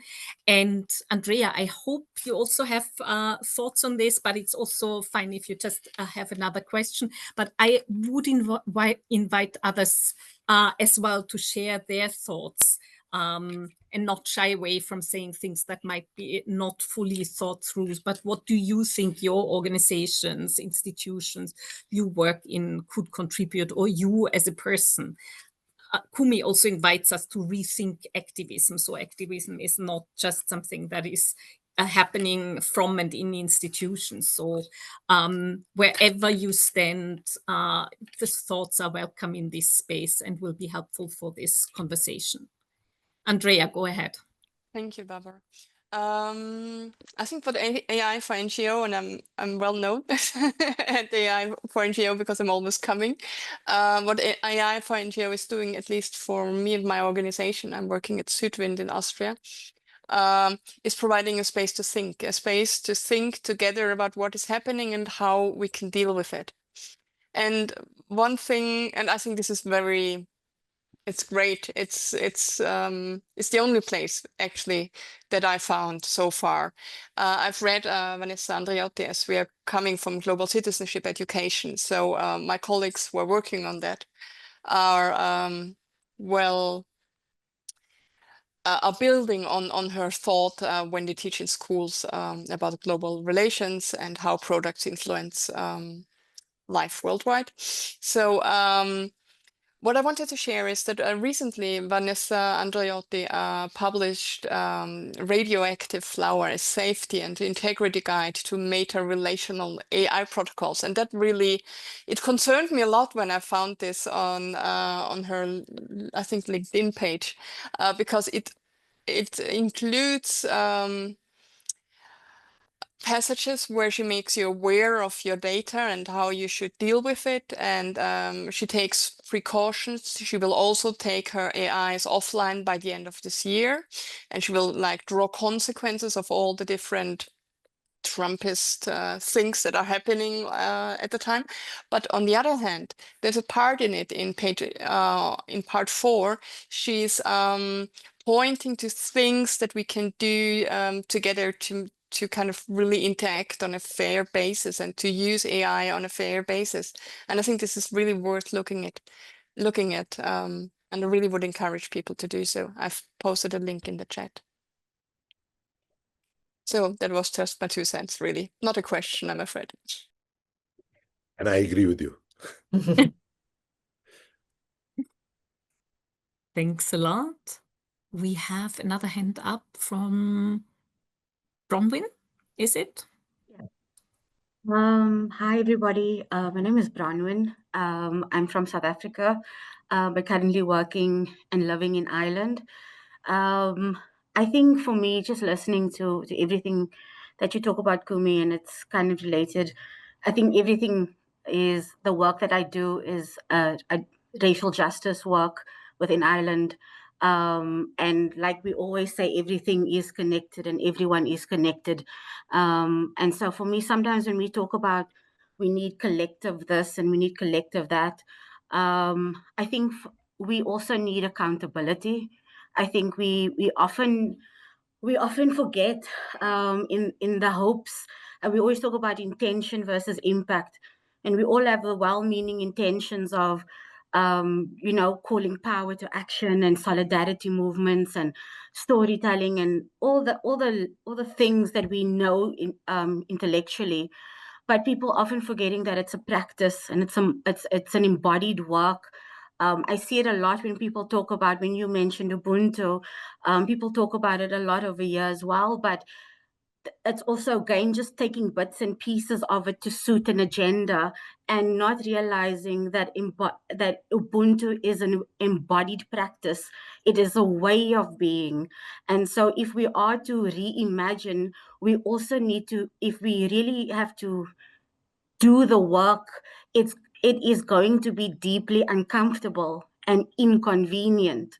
And Andrea, I hope you also have thoughts on this, but it's also fine if you just have another question. But I would invite others as well to share their thoughts and not shy away from saying things that might be not fully thought through. But what do you think your organizations, institutions you work in could contribute, or you as a person? Kumi also invites us to rethink activism. So activism is not just something that is happening from and in institutions. So wherever you stand, the thoughts are welcome in this space and will be helpful for this conversation. Andrea, go ahead. Thank you, Barbara. I think for the AI for NGO, and I'm well known at AI for NGO because I'm always coming. What AI for NGO is doing, at least for me and my organization, I'm working at Südwind in Austria, is providing a space to think together about what is happening and how we can deal with it. And one thing, and I think this is it's great. It's the only place actually that I found so far. I've read Vanessa Andreotti, as we are coming from global citizenship education. So my colleagues who are working on that are are building on her thought when they teach in schools about global relations and how products influence life worldwide. So what I wanted to share is that recently Vanessa Andreotti published Radioactive Flower: A Safety and Integrity Guide to Meta-Relational AI Protocols. And that really, it concerned me a lot when I found this on her, I think, LinkedIn page, because it includes passages where she makes you aware of your data and how you should deal with it. And she takes precautions. She will also take her AIs offline by the end of this year. And she will draw consequences of all the different Trumpist things that are happening at the time. But on the other hand, there's a part in it in part 4, she's pointing to things that we can do together to kind of really interact on a fair basis and to use AI on a fair basis. And I think this is really worth looking at. And I really would encourage people to do so. I've posted a link in the chat. So that was just my 2 cents, really. Not a question, I'm afraid. And I agree with you. Thanks a lot. We have another hand up from Bronwyn, is it? Hi, everybody. My name is Bronwyn. I'm from South Africa, but currently working and living in Ireland. I think for me, just listening to everything that you talk about, Kumi, and it's kind of related, I think everything is the work that I do is a racial justice work within Ireland. And like we always say, everything is connected and everyone is connected. And so for me, sometimes when we talk about we need collective this and we need collective that, I think we also need accountability. I think we often forget in the hopes, and we always talk about intention versus impact, and we all have the well-meaning intentions of calling power to action and solidarity movements and storytelling and all the things that we know intellectually, but people often forgetting that it's a practice and it's an embodied work. I see it a lot when people talk about, when you mentioned Ubuntu, people talk about it a lot over here as well, but it's also, again, just taking bits and pieces of it to suit an agenda and not realizing that that Ubuntu is an embodied practice. It is a way of being. And so if we are to reimagine, we also need to, if we really have to do the work, it is going to be deeply uncomfortable and inconvenient.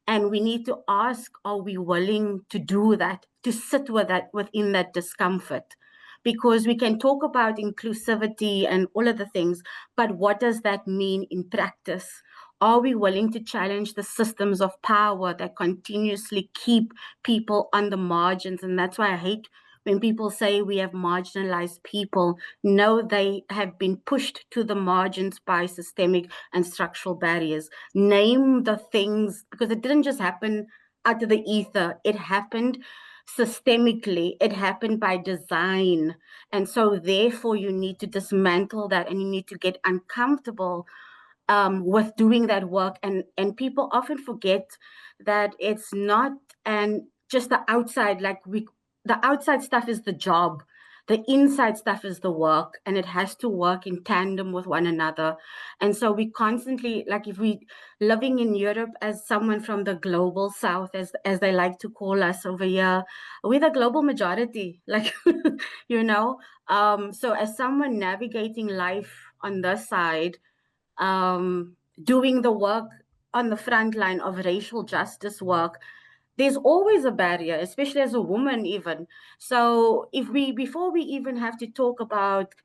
And we need to ask, are we willing to do that, to sit with that, within that discomfort? Because we can talk about inclusivity and all of the things, but what does that mean in practice? Are we willing to challenge the systems of power that continuously keep people on the margins? And that's why I hate when people say we have marginalized people. No, they have been pushed to the margins by systemic and structural barriers. Name the things, because it didn't just happen out of the ether. It happened systemically. It happened by design. And so therefore you need to dismantle that, and you need to get uncomfortable with doing that work. And people often forget that it's not just the outside, the outside stuff is the job. The inside stuff is the work, and it has to work in tandem with one another. And so we constantly, like if we living in Europe as someone from the global south, as they like to call us over here, we're the global majority, like, you know. So as someone navigating life on this side, doing the work on the front line of racial justice work, there's always a barrier, especially as a woman even. So if we, before we even have to talk about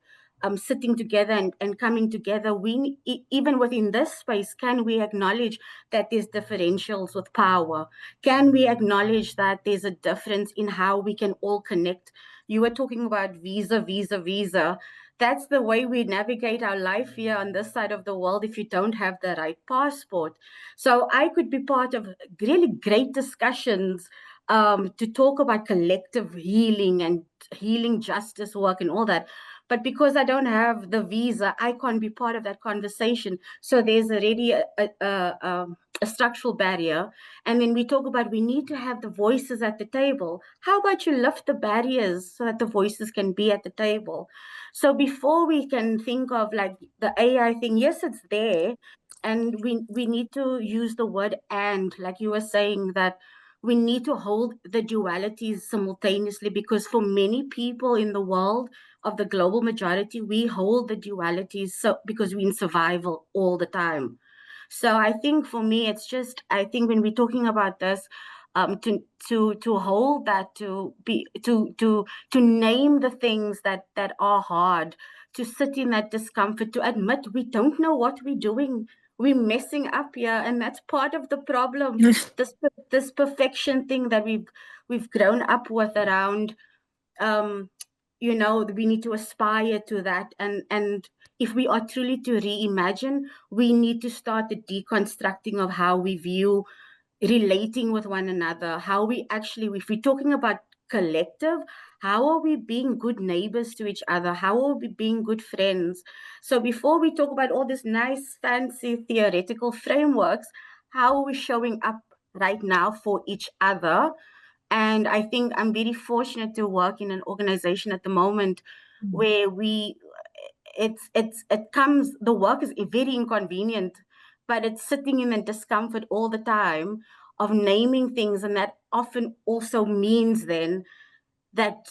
sitting together and coming together, even within this space, can we acknowledge that there's differentials with power? Can we acknowledge that there's a difference in how we can all connect? You were talking about visa. That's the way we navigate our life here on this side of the world if you don't have the right passport. So I could be part of really great discussions to talk about collective healing and healing justice work and all that. But because I don't have the visa, I can't be part of that conversation. So there's already a structural barrier. And then we talk about we need to have the voices at the table. How about you lift the barriers so that the voices can be at the table? So before we can think of like the AI thing, yes, it's there. And we need to use the word and, like you were saying, that we need to hold the dualities simultaneously, because for many people in the world of the global majority, we hold the dualities so because we're in survival all the time. So I think for me, it's just, I think when we're talking about this, to hold that, to name the things that are hard, to sit in that discomfort, to admit we don't know what we're doing, we're messing up here, and that's part of the problem. This perfection thing that we've grown up with around, you know, we need to aspire to that, and if we are truly to reimagine, we need to start the deconstructing of how we view relating with one another, how we actually, if we're talking about collective, how are we being good neighbors to each other? How are we being good friends? So before we talk about all this nice, fancy theoretical frameworks, how are we showing up right now for each other? And I think I'm very fortunate to work in an organization at the moment where the work is very inconvenient, but it's sitting in the discomfort all the time of naming things. And that often also means then that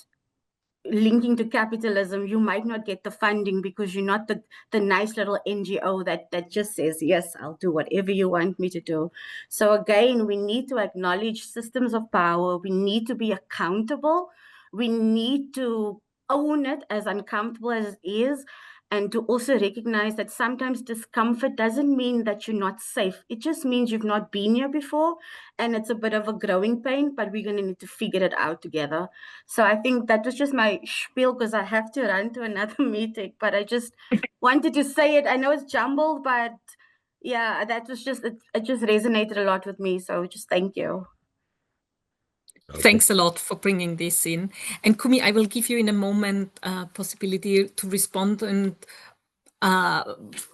linking to capitalism, you might not get the funding because you're not the nice little NGO that just says, yes, I'll do whatever you want me to do. So again, we need to acknowledge systems of power. We need to be accountable. We need to own it, as uncomfortable as it is, and to also recognize that sometimes discomfort doesn't mean that you're not safe. It just means you've not been here before, and it's a bit of a growing pain, but we're going to need to figure it out together. So I think that was just my spiel, because I have to run to another meeting, but I just wanted to say it. I know it's jumbled, but yeah, that was just, it just resonated a lot with me. So just thank you. Okay. Thanks a lot for bringing this in. And Kumi, I will give you in a moment possibility to respond, and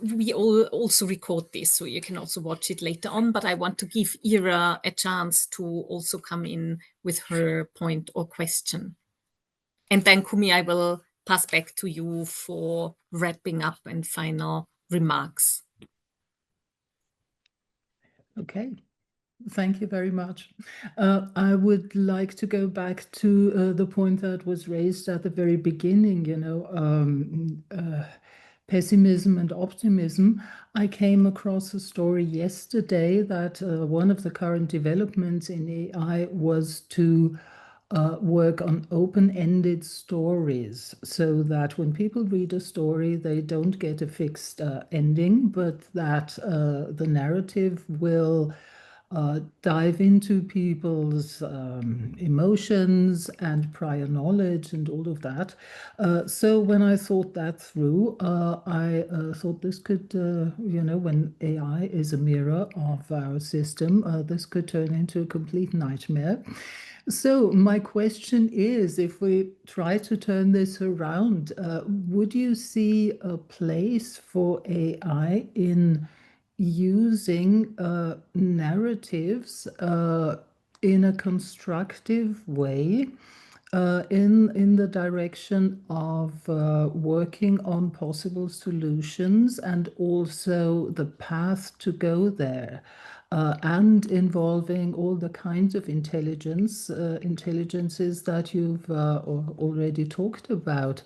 we also record this, so you can also watch it later on. But I want to give Ira a chance to also come in with her point or question. And then Kumi, I will pass back to you for wrapping up and final remarks. Okay. Thank you very much. I would like to go back to the point that was raised at the very beginning, pessimism and optimism. I came across a story yesterday that one of the current developments in AI was to work on open-ended stories, so that when people read a story, they don't get a fixed ending, but that the narrative will dive into people's emotions and prior knowledge and all of that. So when I thought that through, I thought this could, when AI is a mirror of our system, this could turn into a complete nightmare. So my question is, if we try to turn this around, would you see a place for AI in using narratives in a constructive way in the direction of working on possible solutions and also the path to go there. And involving all the kinds of intelligences that you've already talked about.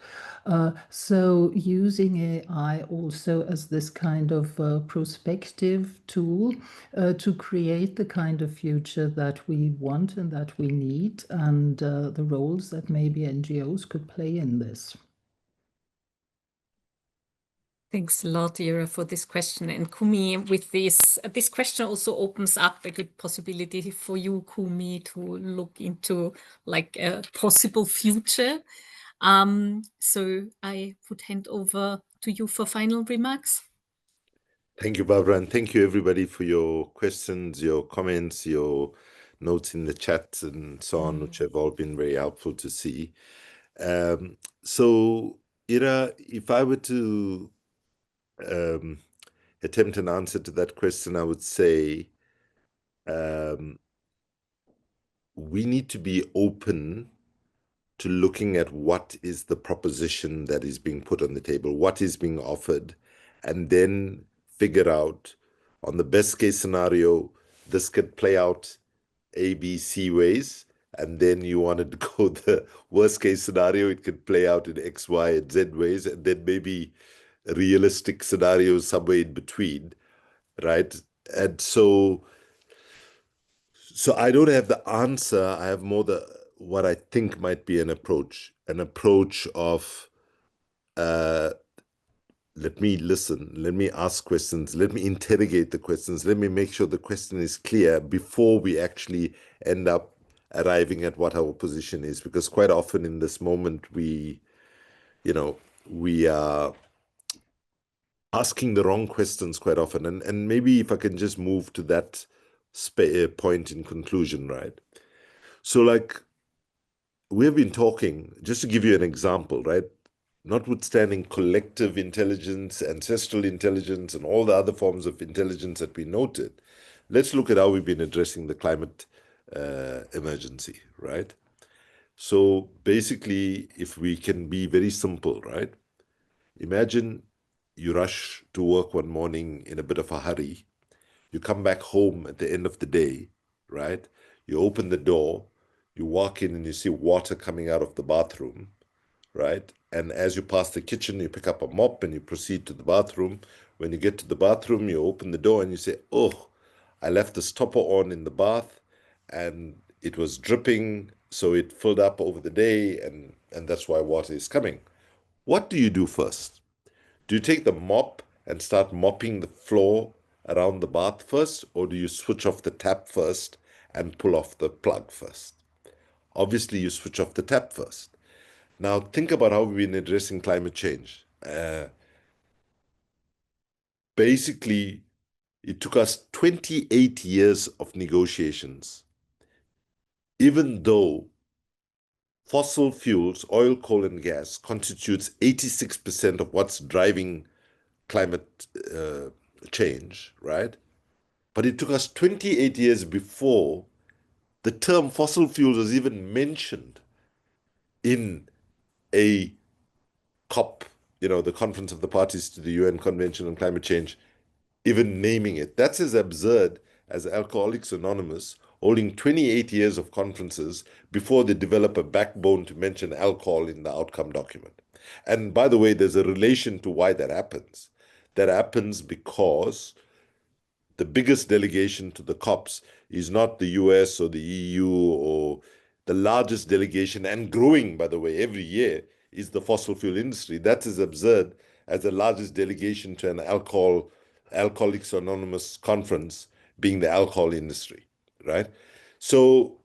So using AI also as this kind of prospective tool to create the kind of future that we want and that we need, and the roles that maybe NGOs could play in this. Thanks a lot, Ira, for this question. And Kumi, with this question also opens up a good possibility for you, Kumi, to look into like a possible future. So I would hand over to you for final remarks. Thank you, Barbara, and thank you everybody for your questions, your comments, your notes in the chat and so on, which have all been very helpful to see. So, Ira, if I were to attempt an answer to that question, I would say we need to be open to looking at what is the proposition that is being put on the table, what is being offered, and then figure out on the best case scenario, this could play out A, B, C ways, and then you wanted to go the worst case scenario, it could play out in X, Y, and Z ways, and then maybe realistic scenarios somewhere in between, right? And so I don't have the answer. I have more what I think might be an approach of let me listen, let me ask questions, let me interrogate the questions, let me make sure the question is clear before we actually end up arriving at what our position is. Because quite often in this moment, we are asking the wrong questions quite often. And maybe if I can just move to that point in conclusion, right? So like we've been talking, just to give you an example, right? Notwithstanding collective intelligence, ancestral intelligence, and all the other forms of intelligence that we noted, let's look at how we've been addressing the climate emergency, right? So basically, if we can be very simple, right? Imagine you rush to work one morning in a bit of a hurry. You come back home at the end of the day, right? You open the door, you walk in and you see water coming out of the bathroom, right? And as you pass the kitchen, you pick up a mop and you proceed to the bathroom. When you get to the bathroom, you open the door and you say, oh, I left the stopper on in the bath and it was dripping, so it filled up over the day and that's why water is coming. What do you do first? Do you take the mop and start mopping the floor around the bath first, or do you switch off the tap first and pull off the plug first? Obviously, you switch off the tap first. Now, think about how we've been addressing climate change. Basically, it took us 28 years of negotiations, even though fossil fuels, oil, coal, and gas constitutes 86% of what's driving climate change, right? But it took us 28 years before the term fossil fuels was even mentioned in a COP, the Conference of the Parties to the UN Convention on Climate Change, even naming it. That's as absurd as Alcoholics Anonymous holding 28 years of conferences before they develop a backbone to mention alcohol in the outcome document. And by the way, there's a relation to why that happens. That happens because the biggest delegation to the COPs is not the US or the EU, or the largest delegation, and growing, by the way, every year, is the fossil fuel industry. That's as absurd as the largest delegation to an Alcoholics Anonymous conference being the alcohol industry, right? So,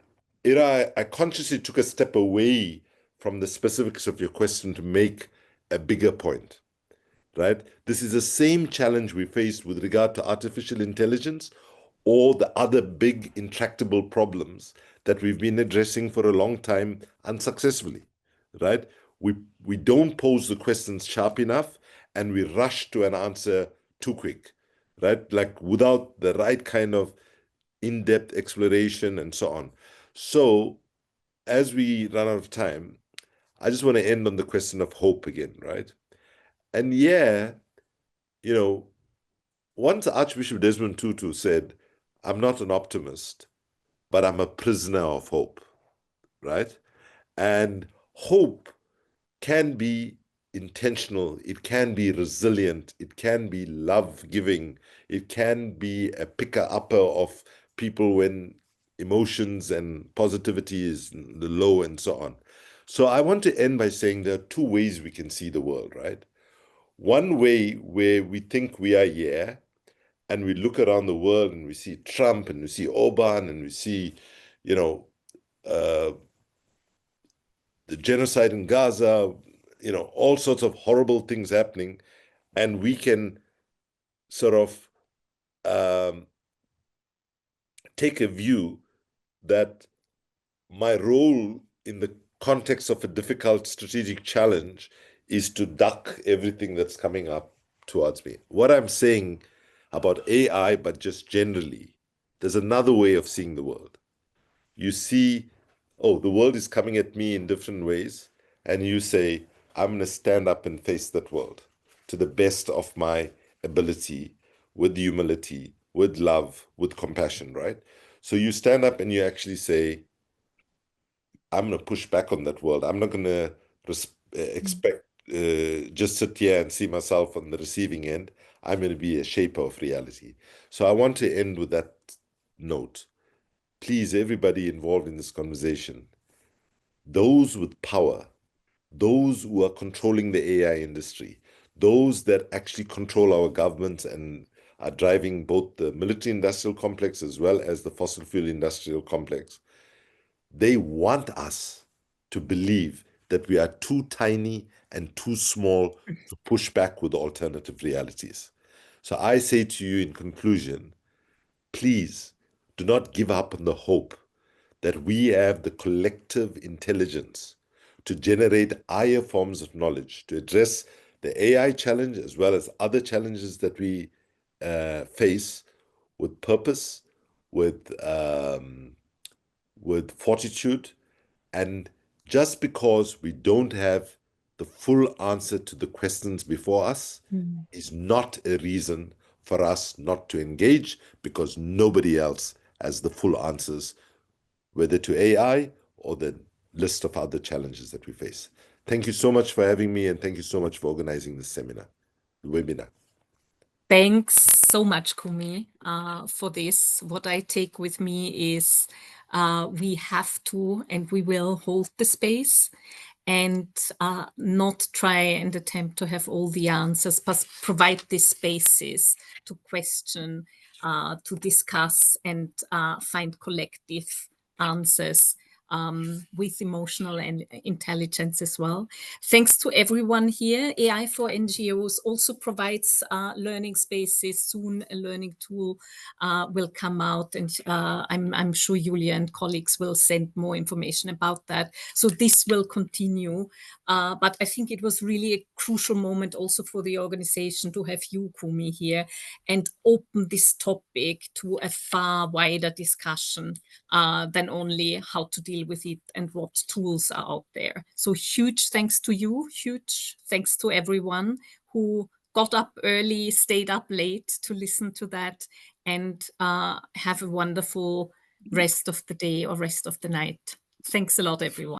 Ira, I consciously took a step away from the specifics of your question to make a bigger point, right? This is the same challenge we faced with regard to artificial intelligence or the other big intractable problems that we've been addressing for a long time unsuccessfully, right? We don't pose the questions sharp enough and we rush to an answer too quick, right? Like without the right kind of in-depth exploration and so on. So as we run out of time, I just want to end on the question of hope again, right? And yeah, you know, once Archbishop Desmond Tutu said, I'm not an optimist, but I'm a prisoner of hope, right? And hope can be intentional, it can be resilient, it can be love-giving, it can be a picker-upper of people when emotions and positivity is low and so on. So I want to end by saying there are two ways we can see the world, right? One way where we think we are here, and we look around the world and we see Trump and we see Orban and we see, you know, the genocide in Gaza, you know, all sorts of horrible things happening, and we can sort of take a view that my role in the context of a difficult strategic challenge is to duck everything that's coming up towards me. What I'm saying about AI, but just generally, there's another way of seeing the world. You see, oh, the world is coming at me in different ways, and you say, I'm going to stand up and face that world to the best of my ability, with humility, with love, with compassion, right? So you stand up and you actually say, I'm going to push back on that world. I'm not going to expect just sit here and see myself on the receiving end. I'm going to be a shaper of reality. So I want to end with that note. Please, everybody involved in this conversation, those with power, those who are controlling the AI industry, those that actually control our governments and are driving both the military industrial complex as well as the fossil fuel industrial complex, they want us to believe that we are too tiny and too small to push back with alternative realities. So I say to you in conclusion, please do not give up on the hope that we have the collective intelligence to generate higher forms of knowledge to address the AI challenge as well as other challenges that we face with purpose, with fortitude. And just because we don't have the full answer to the questions before us is not a reason for us not to engage, because nobody else has the full answers, whether to AI or the list of other challenges that we face. Thank you so much for having me, and thank you so much for organizing this webinar. Thanks so much, Kumi, for this. What I take with me is we have to and we will hold the space and not try and attempt to have all the answers, but provide this spaces to question, to discuss, and find collective answers with emotional and intelligence as well. Thanks to everyone here. AI for NGOs also provides learning spaces. Soon a learning tool will come out, and I'm sure Julia and colleagues will send more information about that. So this will continue. But I think it was really a crucial moment also for the organization to have you, Kumi, here and open this topic to a far wider discussion than only how to deal with it and what tools are out there. So huge thanks to you, huge thanks to everyone who got up early, stayed up late to listen to that, and have a wonderful rest of the day or rest of the night. Thanks a lot, everyone.